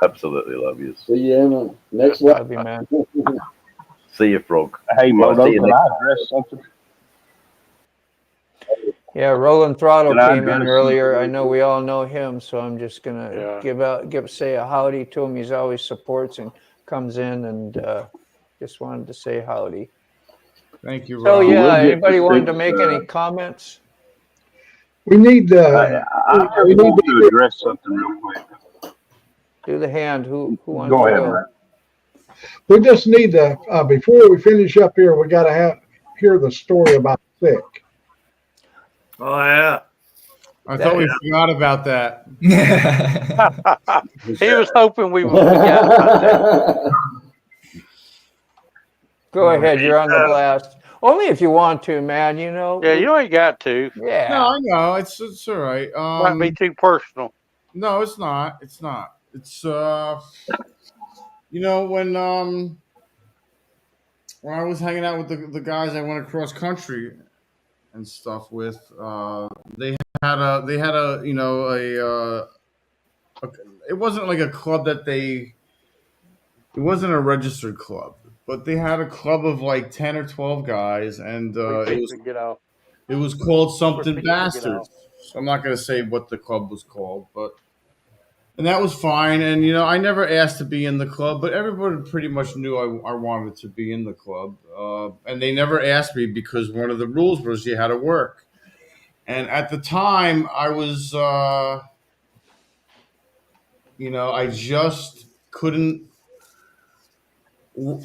Absolutely love you. See you in the next Love you, man. See you, Frog. Hey, Moto, see you can next- I address something? Yeah, Roland Throttle Can I came in address earlier. something? I know we all know him, so I'm just gonna say a howdy to him. He's always supports and comes in, and just wanted to say howdy. Thank you, So Rob. yeah, anybody wanted to make any comments? We need I we need want to address something real quick. Do the hand. Who wants Go to ahead, go? man. we just need to before we finish up here, we got to hear the story about Thick. Oh yeah. I thought we forgot about that. He was hoping we forgot about that. Go ahead. You're on the blast. Only if you want to, man. Yeah, you ain't got to. Yeah. No, I know. It's all right. Might be too personal. No, it's not. It's not. It's when I was hanging out with the guys I went across country and stuff with, they had a it wasn't like a club it wasn't a registered club, but they had a club of like 10 or 12 guys, and it was called something Bastards. So I'm not going to say what the club was called, and that was fine. And I never asked to be in the club, but everybody pretty much knew I wanted to be in the club, and they never asked me because one of the rules was you had to work. And at the time, I was, I just couldn't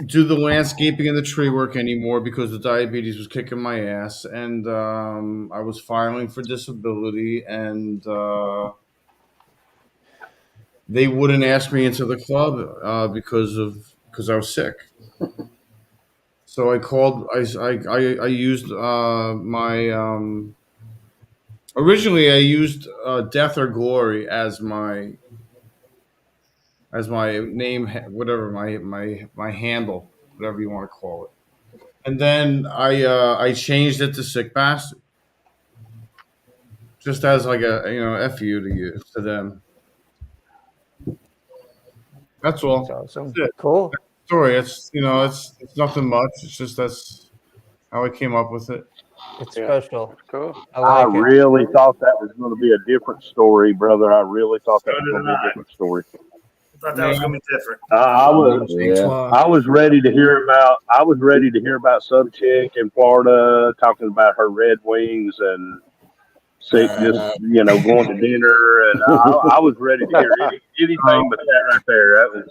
do the landscaping and the tree work anymore because the diabetes was kicking my ass, and I was filing for disability, and they wouldn't ask me into the club because I was sick. So I called. I used my. Originally, I used Death or Glory as my name, whatever my handle, whatever you want to call it. And then I changed it to Sick Bastard, just as like a F you to them. That's all. That's awesome. That's it. Cool. That's the story. It's nothing much. It's just that's how I came up with it. It's special. That's cool. I really thought that was going to be a different story, brother. I really thought that was going to be a different story. I thought that was going to be different. I was ready to hear about some chick in Florida talking about her Red Wings and sickness, going to dinner, and I was ready to hear anything but that right there. That was.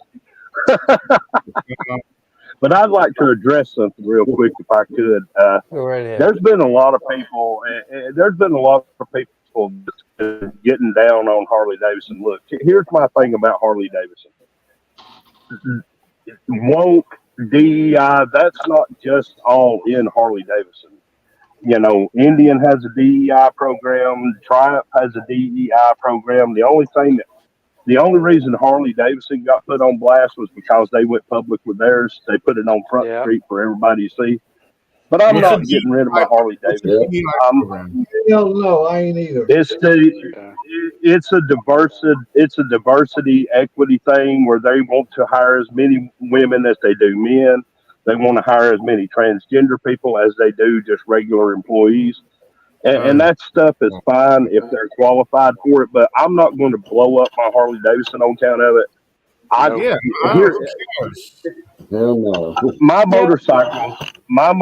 But I'd like to address something real quick, if I could. Go right ahead. There's been a lot of people. Getting down on Harley Davidson. Look, here's my thing about Harley Davidson. Woke DEI. That's not just all in Harley Davidson. Indian has a DEI program. Triumph has a DEI program. The only reason Harley Davidson got put on blast was because they went public with theirs. They put it on Front Street for everybody to see. But I'm not getting rid of my Harley Davidson. Hell no, I ain't either. It's a diversity equity thing where they want to hire as many women as they do men. They want to hire as many transgender people as they do just regular employees. And that stuff is fine if they're qualified for it, but I'm not going to blow up my Harley Davidson on account of it. Hell no. My motorcycles, my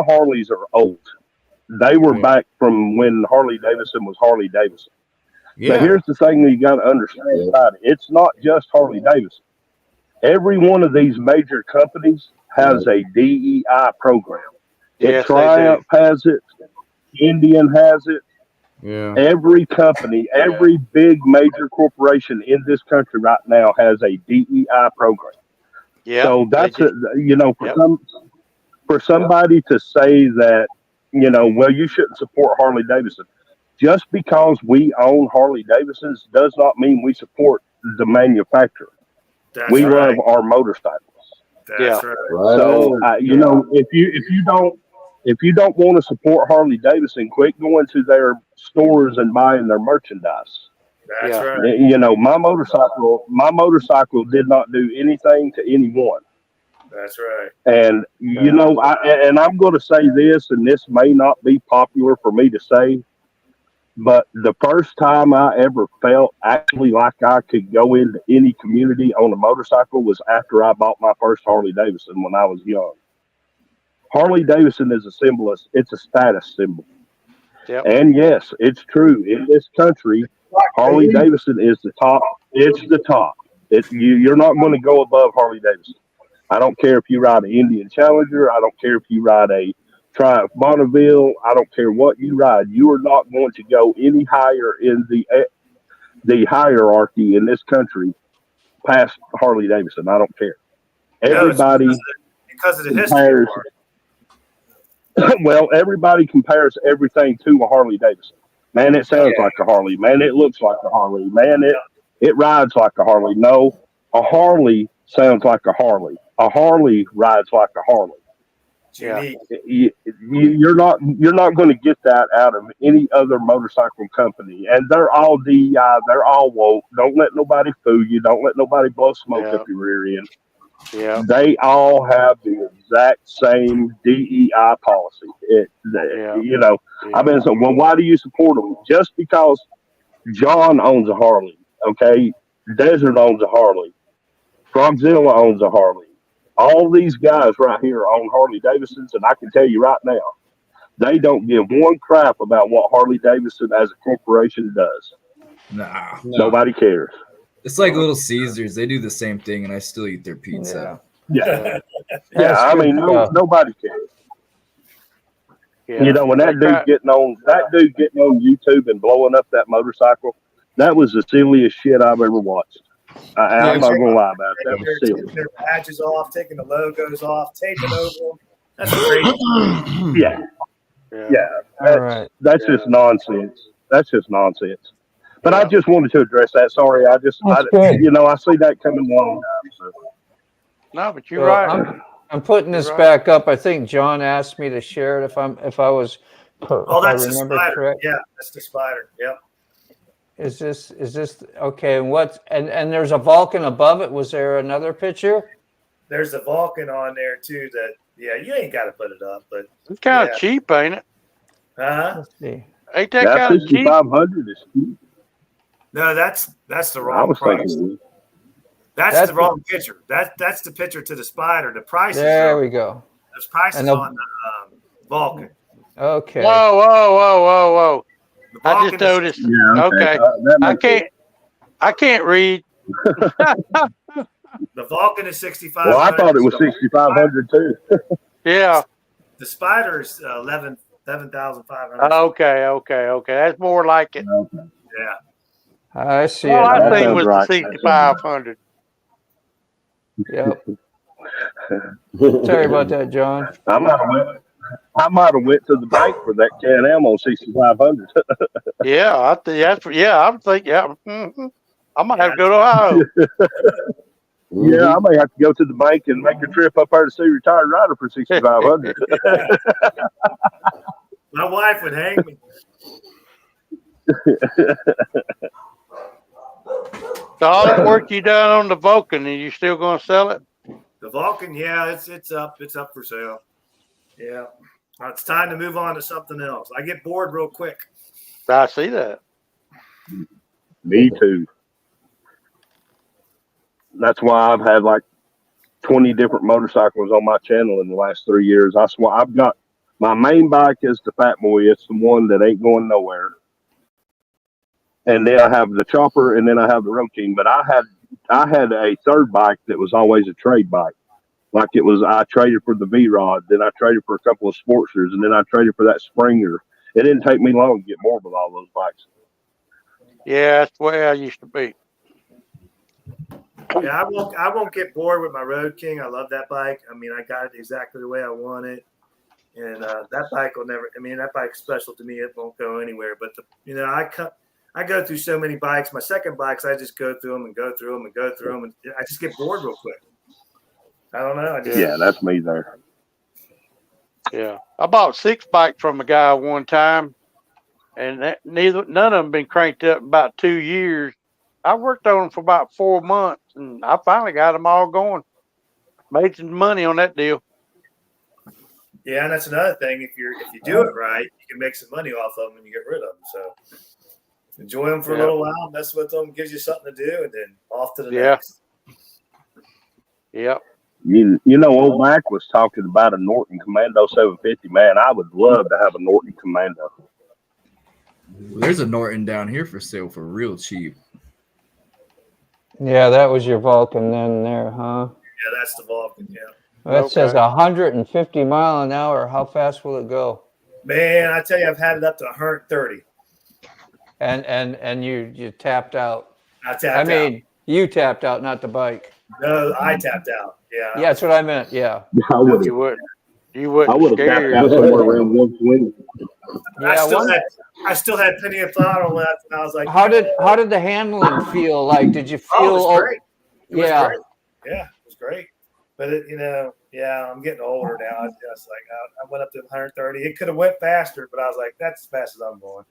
Harleys are old. They were back from when Harley Davidson was Harley Davidson. But here's the thing that you got to understand about it. It's not just Harley Davidson. Every one of these major companies has a DEI program. Yes, Triumph has it. Indian has it. Yeah. Every company, every big major corporation in this country right now has a DEI program. Yeah. So that's for somebody to say that, well, you shouldn't support Harley Davidson. Just because we own Harley Davidsons does not mean we support the manufacturer. We love our motorcycles. That's right. So if you don't want to support Harley Davidson, quit going to their stores and buying their merchandise. That's right. My motorcycle did not do anything to anyone. That's right. And I'm going to say this, and this may not be popular for me to say, but the first time I ever felt actually like I could go into any community on a motorcycle was after I bought my first Harley Davidson when I was young. Harley Davidson is a symbol. It's a status symbol. Yep. And yes, it's true. In this country, Harley Davidson is the top. It's the top. You're not going to go above Harley Davidson. I don't care if you ride an Indian Challenger. I don't care if you ride a Triumph Bonneville. I don't care what you ride. You are not going to go any higher in the hierarchy in this country past Harley Davidson. I don't care. Everybody because of the history. Well, everybody compares everything to a Harley Davidson. Man, it sounds like a Harley. Man, it looks like a Harley. Man, it rides like a Harley. No, a Harley sounds like a Harley. A Harley rides like a Harley. You're not going to get that out of any other motorcycle company, and they're all DEI. They're all woke. Don't let nobody fool you. Don't let nobody blow smoke up your rear end. Yeah. They all have the exact same DEI policy. I've been saying, well, why do you support them? Just because John owns a Harley, okay? Desert owns a Harley. Frogzilla owns a Harley. All these guys right here own Harley Davidsons, and I can tell you right now, they don't give one crap about what Harley Davidson as a corporation does. Nah. Nobody cares. It's like Little Caesars. They do the same thing, and I still eat their pizza. Yeah. I mean, nobody cares. Yeah. When that dude getting on YouTube and blowing up that motorcycle, that was the silliest shit I've ever watched. I'm not gonna lie about it. That was silly. Taking their badges off, taking the logos off, taping over them. That's crazy. Yeah. That's just nonsense. That's just nonsense. But I just wanted to address that. Sorry, I see that coming along. So. No, but you're right. I'm putting this back up. I think John asked me to share it if I was. Oh, that's I remember the spider. correct. Yeah, that's the spider. Yep. Is this okay? And there's a Vulcan above it. Was there another picture? There's a Vulcan on there too. You ain't got to put it up, but it's kind of cheap, ain't it? Let's see. Ain't that kind of cheap? 500 is cheap. No, that's the wrong price. That's the wrong picture. That's the picture to the spider. The price. There we go. The price is on the Vulcan. Okay. Whoa! I just noticed. Yeah, okay. I can't read. The Vulcan is 6,500. Well, I thought it was 6,500 too. Yeah. The spider is 11,500. Okay. That's more like it. Okay. Yeah. I see Well, it. I think it was 6,500. Yep. Sorry about that, John. I might have went to the bank for that Can-Am on 6,500. I'm thinking. Yeah. I might have to go to Ohio. Yeah, I may have to go to the bank and make a trip up there to see a retired rider for 6,500. My wife would hang me. So all that work you done on the Vulcan, and you still going to sell it? The Vulcan, yeah, it's up for sale. Yeah, it's time to move on to something else. I get bored real quick. I see that. Me too. That's why I've had like 20 different motorcycles on my channel in the last 3 years. That's why I've got my main bike is the Fat Boy. It's the one that ain't going nowhere. And then I have the Chopper, and then I have the Road King. But I had a third bike that was always a trade bike. Like it was, I traded for the V Rod, then I traded for a couple of Sportsters, and then I traded for that Springer. It didn't take me long to get more with all those bikes. Yeah, that's the way I used to be. Yeah, I won't get bored with my Road King. I love that bike. I mean, I got it exactly the way I want it, and that bike will never. I mean, that bike's special to me. It won't go anywhere. But I go through so many bikes. My second bikes, I just go through them and go through them and go through them, and I just get bored real quick. I don't know. Yeah, that's me there. Yeah, I bought 6 bikes from a guy one time, and none of them been cranked up in about 2 years. I worked on them for about 4 months, and I finally got them all going. Made some money on that deal. Yeah, and that's another thing. If you do it right, you can make some money off of them and you get rid of them. So enjoy them for a little while, mess with them, gives you something to do, and then off to the next. Yep. You know, old Mack was talking about a Norton Commando 750. Man, I would love to have a Norton Commando. There's a Norton down here for sale for real cheap. Yeah, that was your Vulcan then there, huh? Yeah, that's the Vulcan, yeah. Well, it says 150 mile an hour. How fast will it go? Man, I tell you, I've had it up to 130. And you tapped out. I tapped out. You tapped out, not the bike. No, I tapped out. Yeah. Yeah, that's what I meant. Yeah. I would You wouldn't. I would have tapped out somewhere around 120. Yeah, I still had plenty of throttle left, and I was like, how did the handling feel like? Did you feel? Oh, it was great. It was yeah. great. Yeah, it was great. But I'm getting older now. I just I went up to 130. It could have went faster, but I was like, that's as fast as I'm going.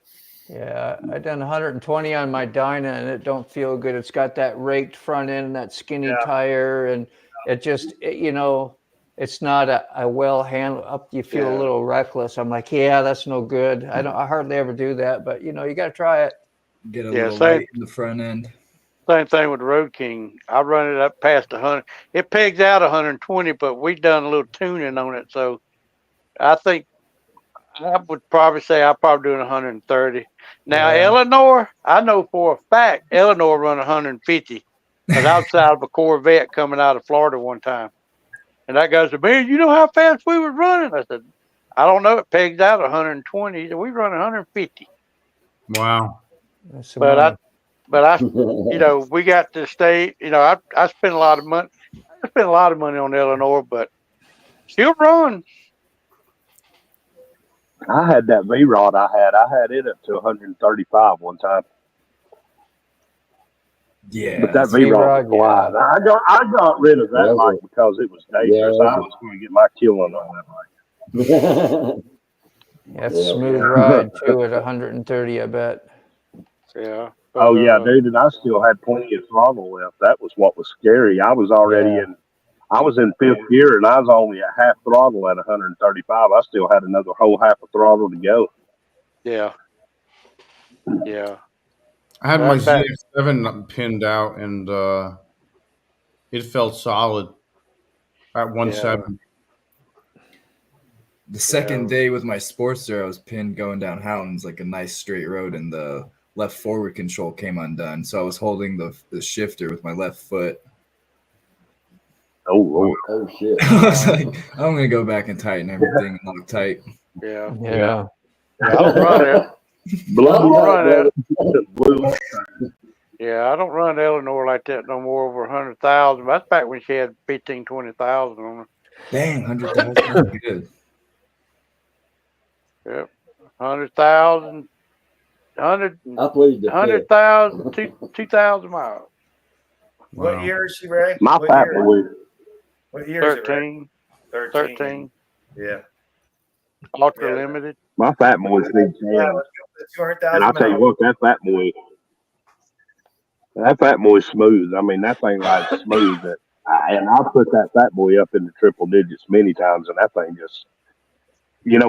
Yeah, I done 120 on my Dyna, and it don't feel good. It's got that raked front end, and that skinny tire, and it just, it's not a well handled up. You feel a little reckless. I'm like, yeah, that's no good. I hardly ever do that, but you got to try it. Get a little light in the front end. Same thing with the Road King. I run it up past 100. It pegs out 120, but we done a little tuning on it, so I think I would probably say I'm probably doing 130. Now, Eleanor, I know for a fact Eleanor run 150 because I was out of a Corvette coming out of Florida one time. And that guy said, man, you know how fast we were running? I said, I don't know. It pegs out 120. He said, we run 150. Wow. But I, we got to stay, I spent a lot of money. I spent a lot of money on Eleanor, but she'll run. I had that V Rod I had it up to 135 one time. Yeah. But that V Rod was quiet. I got rid of that bike because it was dangerous. I was going to get my killing on that bike. Yeah, it's a smooth ride too at 130, I bet. Yeah. Oh yeah, dude, and I still had plenty of throttle left. That was what was scary. I was already I was in 5th gear, and I was only at half throttle at 135. I still had another whole half of throttle to go. Yeah. Yeah. I had my ZX7 pinned out, and it felt solid at 170. The second day with my Sportster, I was pinned going down Houghton's, like a nice straight road, and the left forward control came undone. So I was holding the shifter with my left foot. Oh, Lord. Oh, shit. I was like, I'm going to go back and tighten everything and lock tight. Yeah. Yeah. I don't run it. Yeah, I don't run Eleanor like that no more, over 100,000. That's back when she had 15,000, 20,000 on her. Dang, 100,000 is good. Yep. 100,000, 100,000, 2,000 miles. What year is she, Ray? My What fat year? boy. What year is it, Ray? 13. 13. Yeah. Ultra limited. My fat boy's big Yeah, fan. let's go for the 200,000 And I'll tell you what, that fat boy's smooth. I mean, that thing rides smooth. And I'll put that fat boy up into triple digits many times, and that thing just,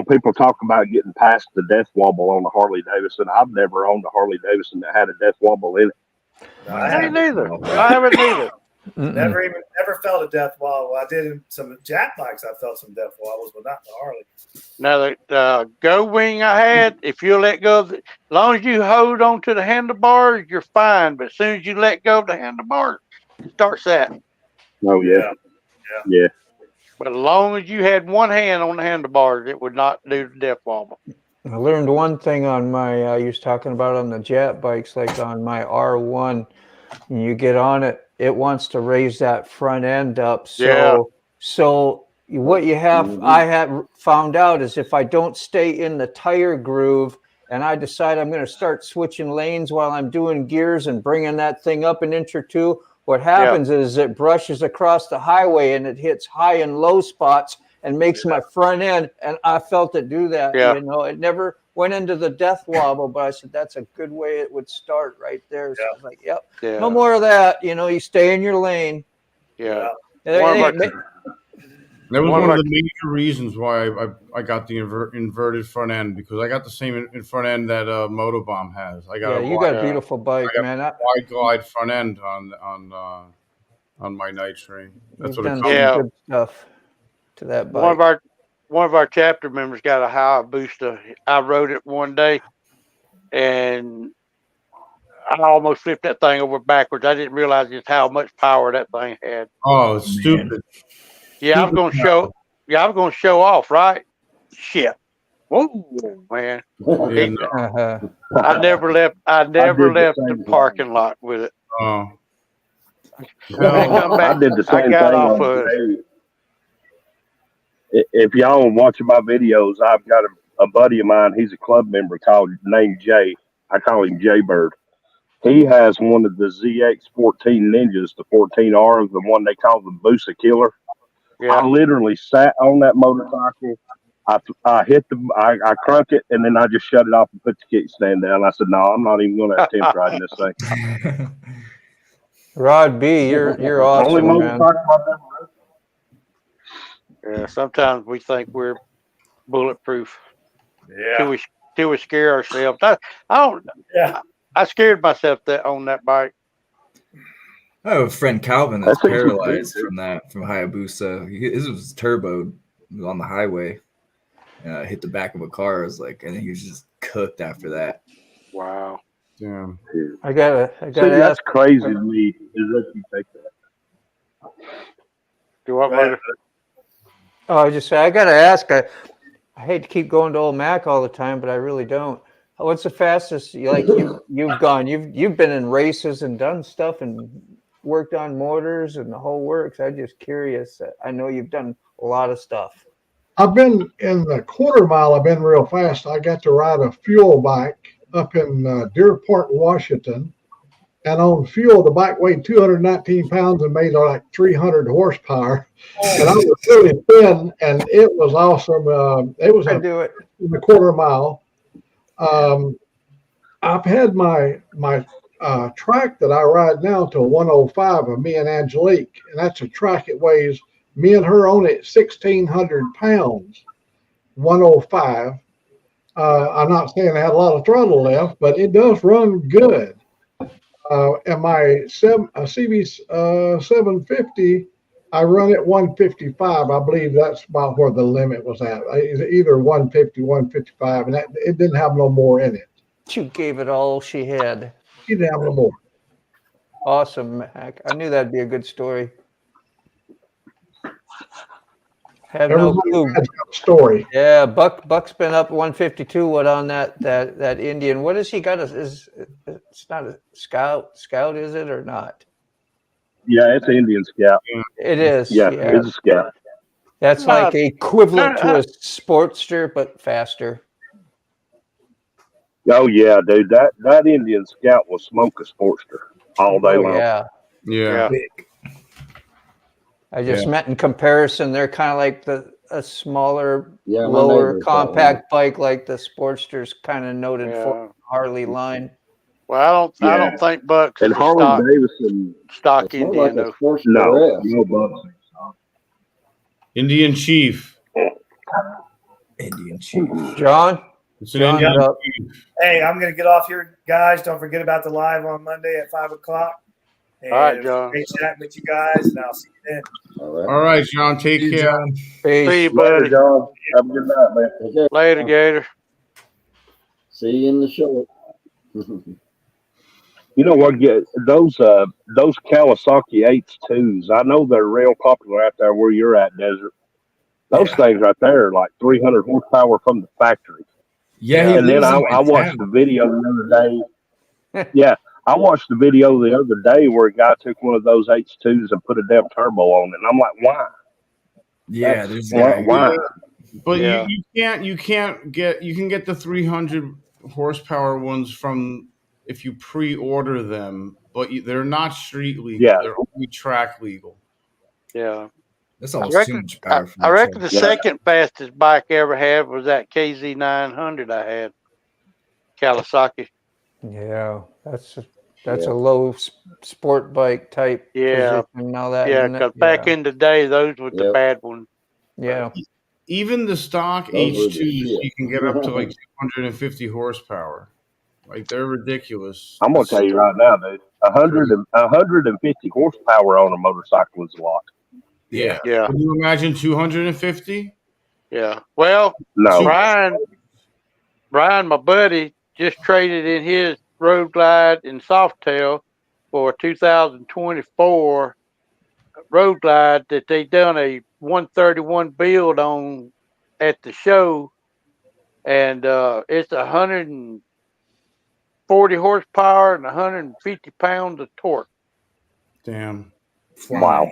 people talk about getting past the death wobble on the Harley Davidson. I've never owned a Harley Davidson that had a death wobble in it. No, I Me neither. I haven't neither. Never felt a death wobble. I did in some jack bikes. I felt some death wobbles, but not the Harley. Now the Go Wing I had, if you let go of as long as you hold on to the handlebars, you're fine. But as soon as you let go of the handlebars, it starts that. Oh yeah. Yeah. But as long as you had one hand on the handlebars, it would not do the death wobble. I learned one thing on my, you was talking about on the jet bikes, like on my R1, and you get on it, it wants to raise that front end up. So what I had found out is if I don't stay in the tire groove and I decide I'm going to start switching lanes while I'm doing gears and bringing that thing up an inch or two, what happens is it brushes across the highway and it hits high and low spots and makes my front end, and I felt it do that. It never went into the death wobble, but I said that's a good way it would start right there. So I was like, no more of that. You stay in your lane. That was one of the major reasons why I got the inverted front end, because I got the same in front end that Motobomb has. I got you got a beautiful bike, man. Wide glide front end on my Night Train. That's You've what done it's some good stuff to that bike. One of our chapter members got a Hayabusa. I rode it one day, and I almost flipped that thing over backwards. I didn't realize just how much power that thing had. Oh, stupid! Yeah, I was gonna show. Yeah, I was gonna show off, right? Shit! Whoa, man! I never left. I never left the parking lot with it. Oh. Come back, I did the same I got thing off on of it. If y'all watch my videos, I've got a buddy of mine. He's a club member named Jay. I call him Jaybird. He has one of the ZX14 Ninjas, the 14R, the one they call the Busa Killer. Yeah. I literally sat on that motorcycle. I hit I crunk it, and then I just shut it off and put the kickstand down. I said, no, I'm not even going to attempt riding this thing. Rod B, you're awesome, man. Yeah, sometimes we think we're bulletproof. Yeah. Till we scare ourselves. I don't. Yeah. I scared myself on that bike. I have a friend Calvin that's paralyzed from Hayabusa. His was turboed on the highway. Hit the back of a car. I was like, and he was just cooked after that. Wow. Damn. I gotta that's crazy to me. Is that you take that? Do what, brother? Oh, I just say I gotta ask. I hate to keep going to old Mack all the time, but I really don't. What's the fastest you've gone? You've been in races and done stuff and worked on motors and the whole works. I'm just curious. I know you've done a lot of stuff. I've been in the quarter mile. I've been real fast. I got to ride a fuel bike up in Deer Park, Washington. And on fuel, the bike weighed 219 pounds and made like 300 horsepower. And I was really thin, and it was awesome. It was in the quarter mile. I've had my track that I ride now to 105 of me and Angelique, and that's a track. It weighs me and her on it 1,600 pounds. 105. I'm not saying I had a lot of throttle left, but it does run good. And my CB 750, I run at 155. I believe that's about where the limit was at. Either 150, 155, and it didn't have no more in it. She gave it all she had. She didn't have no more. Awesome, Mac. I knew that'd be a good story. Have no clue. Has got a story. Yeah, Buck's been up 152. What on that Indian? What has he got? It's not a Scout, is it or not? Yeah, it's an Indian Scout. It is. Yeah, it's a Scout. That's like equivalent to a Sportster, but faster. Oh yeah, dude, that Indian Scout will smoke a Sportster all day long. Yeah. Yeah. I just meant in comparison, they're kind of like a smaller, Yeah, my lower neighbor's got one. compact bike, like the Sportster's kind of noted for Harley line. Well, I don't think Bucks And is a Harley Davidson. stock It's more Indian like a though. sports No, S. no Bucks. Indian Chief. Indian Chief. John? It's an John's Indian up. Chief. Hey, I'm going to get off here, guys. Don't forget about the live on Monday at 5 o'clock. And All right, John. great chatting with you guys, and I'll see you then. All right, John. Take See you, care. John. Peace. See you, Later, buddy. John. Have a good night, man. Later, Gator. See you in the show. You know what? Those Kawasaki H2s. I know they're real popular out there where you're at, Desert. Those things right there are like 300 horsepower from the factory. Yeah, he And then lives in I my watched town. the video the other day. Yeah, I watched the video the other day where a guy took one of those H2s and put a damn turbo on it, and I'm like, why? Yeah, there's a guy. Why? But Yeah. you can get the 300 horsepower ones from if you pre-order them, but they're not street legal. Yeah. They're only track legal. Yeah. That's I almost too reckon, much power for I my reckon truck. the second fastest bike I ever had was that KZ 900 I had. Kawasaki. Yeah, that's a low sport bike type Yeah. position and all that. Yeah, isn't it? because back in the day, those were the bad ones. Yeah. Even the stock Those were the H2s, shit. you can get up to like 250 horsepower. Like they're ridiculous. I'm gonna tell you right now, dude. 150 horsepower on a motorcycle is a lot. Yeah. Yeah. Can you imagine 250? Yeah. Well, No. Brian, my buddy, just traded in his Road Glide and Softail for a 2024 Road Glide that they done a 131 build on at the show, and it's 140 horsepower and 150 pounds of torque. Damn. Wow.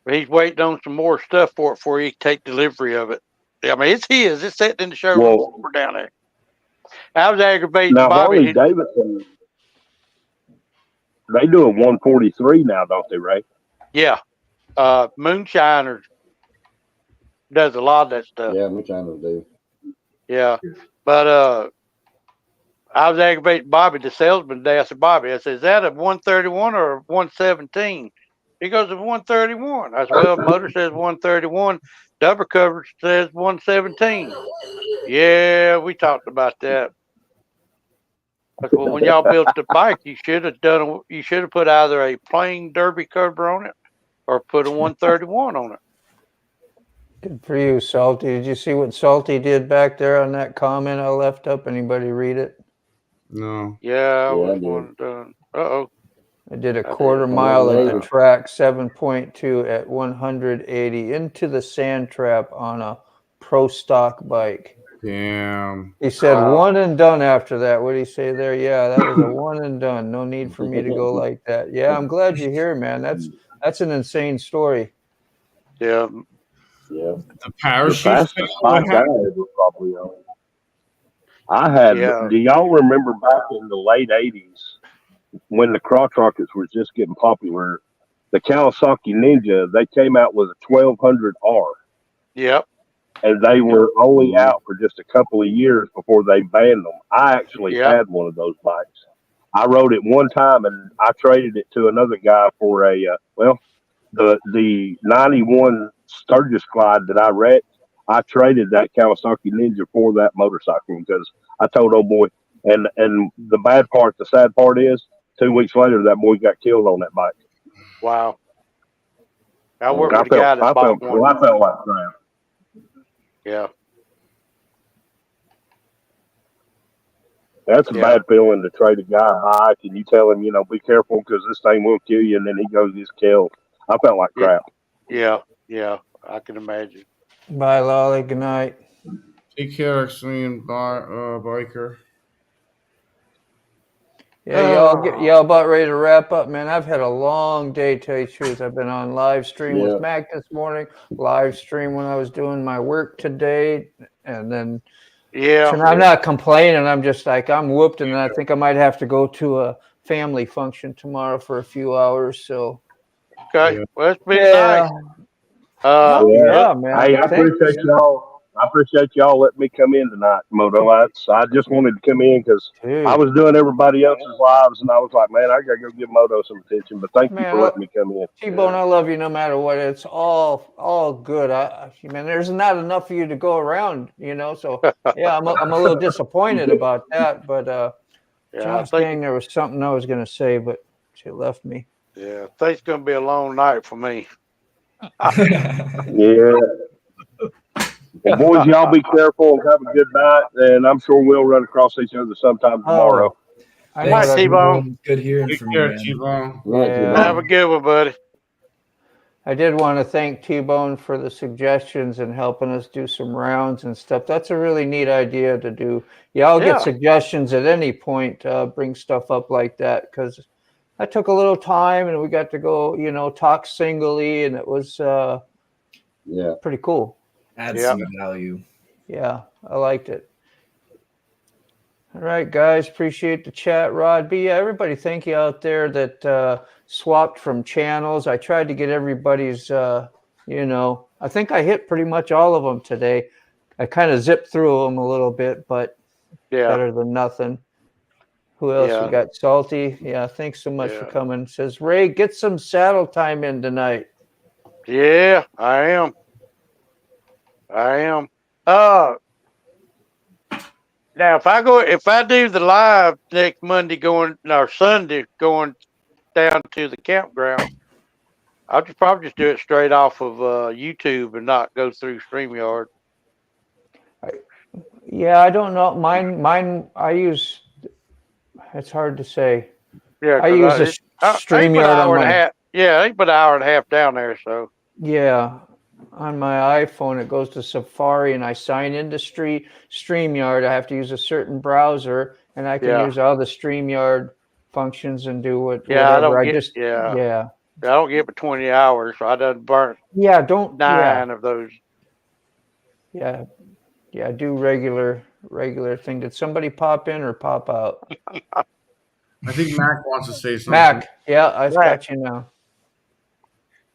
He's waiting on some more stuff for it before he can take delivery of it. I mean, it's his. It's sitting in the showroom somewhere down there. I was aggravating Now Bobby. Harley Davidson, they do a 143 now, don't they, Ray? Yeah. Moonshiners does a lot of that stuff. Yeah, Moonshiners do. Yeah. But I was aggravating Bobby, the salesman today. I said, Bobby, I said, is that a 131 or a 117? He goes, it's 131. I said, well, motor says 131. Double cover says 117. Yeah, we talked about that. I said, well, when y'all built the bike, you should have put either a plain derby cover on it or put a 131 on it. Good for you, Salty. Did you see what Salty did back there on that comment I left up? Anybody read it? No. Yeah, I was did. one done. Uh-oh. I did a quarter mile at the track, 7.2 at 180 into the sand trap on a pro stock bike. Damn. He said one and done after that. What did he say there? Yeah, that was a one and done. No need for me to go like that. Yeah, I'm glad you're here, man. That's an insane story. Yeah. Yeah. The parachute. The fastest bike I ever probably owned. I had. Yeah. Do y'all remember back in the late '80s when the crotch rockets were just getting popular? The Kawasaki Ninja, they came out with a 1200R. Yep. And they were only out for just a couple of years before they banned them. I actually had one of those bikes. I rode it one time and I traded it to another guy for the 91 Sturgis Glide that I wrecked. I traded that Kawasaki Ninja for that motorcycle because I told old boy, and the sad part is 2 weeks later that boy got killed on that bike. Wow. I worked with a guy that bought one. Well, I felt like crap. Yeah. That's a bad feeling to trade a guy a bike and you tell him, be careful because this thing will kill you, and then he goes and gets killed. I felt like crap. Yeah, I can imagine. Bye, Lolly. Good night. Take care, Extreme Biker. Yeah, y'all about ready to wrap up, man. I've had a long day, tell you the truth. I've been on live stream with Mack this morning, live stream when I was doing my work today, and then I'm not complaining. I'm just like, I'm whooped, and I think I might have to go to a family function tomorrow for a few hours. So Okay, well, it's been yeah. nice. Yeah, man. Hey, I appreciate y'all. I appreciate y'all letting me come in tonight, Moto. I just wanted to come in because I was doing everybody else's lives, and I was like, man, I gotta go give Moto some attention. But thank you for letting me come in. T-Bone, I love you no matter what. It's all good. Man, there's not enough for you to go around, So yeah, I'm a little disappointed about that. But Josh, dang, there was something I was gonna say, but she left me. Yeah, I think it's gonna be a long night for me. Yeah. Well, boys, y'all be careful and have a good night. And I'm sure we'll run across each other sometime tomorrow. I know that. T-Bone. Good hearing Take from care, you, man. T-Bone. Yeah. Have a good one, buddy. I did want to thank T-Bone for the suggestions and helping us do some rounds and stuff. That's a really neat idea to do. Yeah, I'll get suggestions at any point. Bring stuff up like that because I took a little time and we got to go, talk singly, and it was pretty cool. Add some value. Yeah, I liked it. All right, guys, appreciate the chat, Rod. But yeah, everybody, thank you out there that swapped from channels. I tried to get everybody's, I think I hit pretty much all of them today. I kind of zipped through them a little bit, but better than nothing. Who else we got? Salty. Yeah, thanks so much for coming. Says, Ray, get some saddle time in tonight. Yeah, I am. Now if I do the live next Monday or Sunday going down to the campground, I'll probably just do it straight off of YouTube and not go through StreamYard. Yeah, I don't know. Mine. I use. It's hard to say. Yeah, I use a StreamYard on my. Yeah, I put an hour and a half down there. So yeah, on my iPhone it goes to Safari and I sign into StreamYard. I have to use a certain browser and I can use all the StreamYard functions and do whatever. I don't get but 20 hours, so I done burnt 9 of those. Yeah, do regular thing. Did somebody pop in or pop out? I think Mac wants to say something. Mac, I've got you now.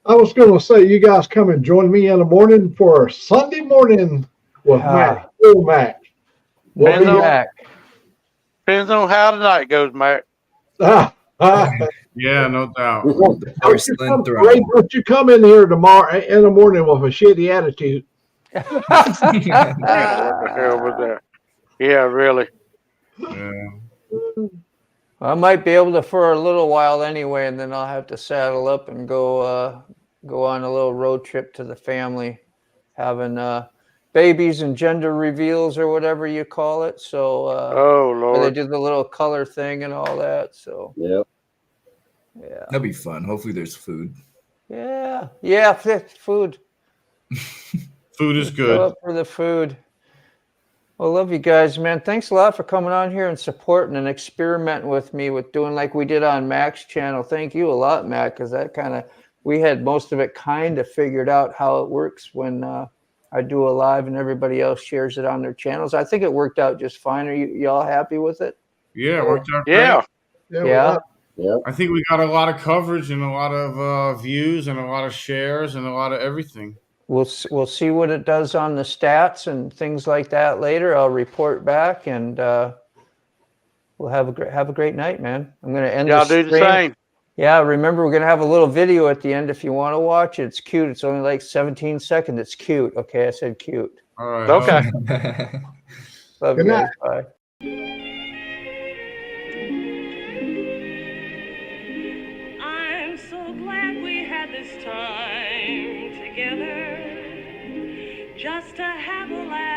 I was going to say, you guys come and join me in the morning for Sunday morning with Mac. Oh, Mac. Depends on how the night goes, Mac. Yeah, no doubt. Don't you come in here tomorrow in the morning with a shitty attitude. What the hell was that? Yeah, really. Yeah. I might be able to for a little while anyway, and then I'll have to saddle up and go on a little road trip to the family, having babies and gender reveals or whatever you call it. So oh Lord, they do the little color thing and all that. So yeah, that'll be fun. Hopefully, there's food. Yeah, food. Food is good. Show up for the food. Well, love you guys, man. Thanks a lot for coming on here and supporting and experimenting with me with doing like we did on Mack's channel. Thank you a lot, Mack, because we had most of it kind of figured out how it works when I do a live and everybody else shares it on their channels. I think it worked out just fine. Are you all happy with it? Yeah, it worked out great. Yeah. I think we got a lot of coverage and a lot of views and a lot of shares and a lot of everything. We'll see what it does on the stats and things like that later. I'll report back and we'll have a great night, man. I'm going to end the stream. Do the same. Yeah, remember we're going to have a little video at the end if you want to watch it. It's cute. It's only like 17 seconds. It's cute. Okay, I said cute. All right. Okay. Love you guys. Bye. I'm so glad we had this time together, just to have a laugh.